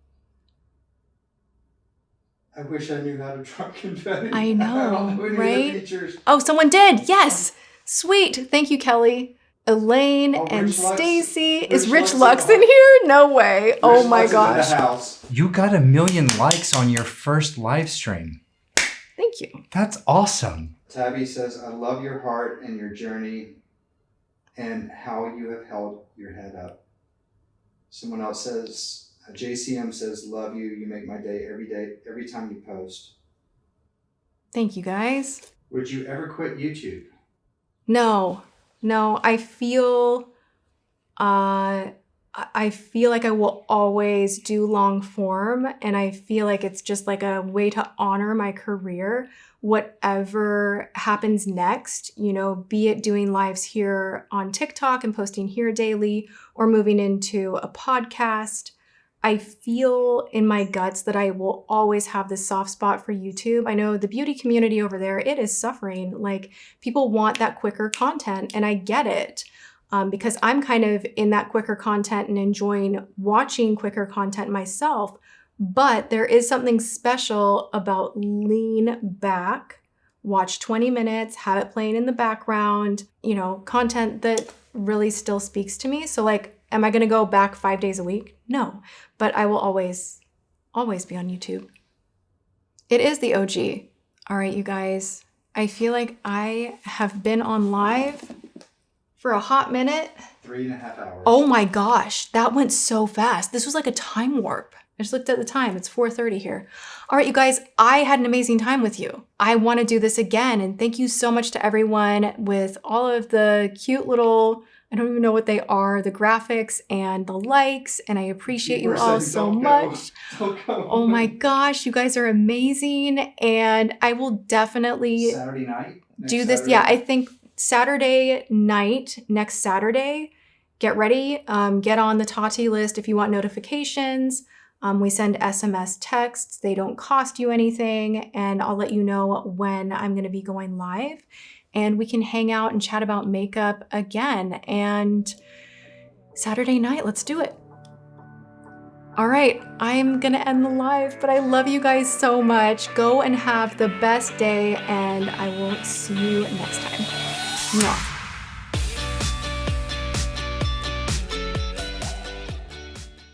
I wish I knew how to drop confetti. I know, I don't know any right? of the features. Oh, someone did. Yes. Sweet. Thank you, Kelly. Elaine and Rich Lux. Stacy. Is Rich Rich Lux Lux in here? No way. Oh my Rich Lux is in gosh. the house. You got 1 million likes on your first live stream. Thank you. That's awesome. Tabby says, I love your heart and your journey and how you have held your head up. Someone else says, JCM says, love you. You make my day, every time you post. Thank you, guys. Would you ever quit YouTube? No, I feel like I will always do long form, and I feel like it's just like a way to honor my career, whatever happens next, you know, be it doing lives here on TikTok and posting here daily or moving into a podcast. I feel in my guts that I will always have this soft spot for YouTube. I know the beauty community over there, it is suffering. Like, people want that quicker content, and I get it because I'm kind of in that quicker content and enjoying watching quicker content myself. But there is something special about lean back, watch 20 minutes, have it playing in the background, you know, content that really still speaks to me. So like, Am I gonna go back 5 days a week? No, but I will always be on YouTube. It is the OG. All right, you guys, I feel like I have been on live for a hot minute. 3.5 hours. Oh my gosh, that went so fast. This was like a time warp. I just looked at the time. It's 4:30 here. All right, you guys, I had an amazing time with you. I want to do this again. And thank you so much to everyone with all of the cute little, I don't even know what they are, the graphics and the likes. And I appreciate you all so much. Oh my gosh, you guys are amazing. And I will definitely Saturday night? do this. Yeah, I think Saturday night, next Saturday, get ready. Get on the Tati list if you want notifications. We send SMS texts. They don't cost you anything. And I'll let you know when I'm going to be going live. And we can hang out and chat about makeup again. And Saturday night, let's do it. All right, I'm going to end the live, but I love you guys so much. Go and have the best day, and I will see you next time. Mwah.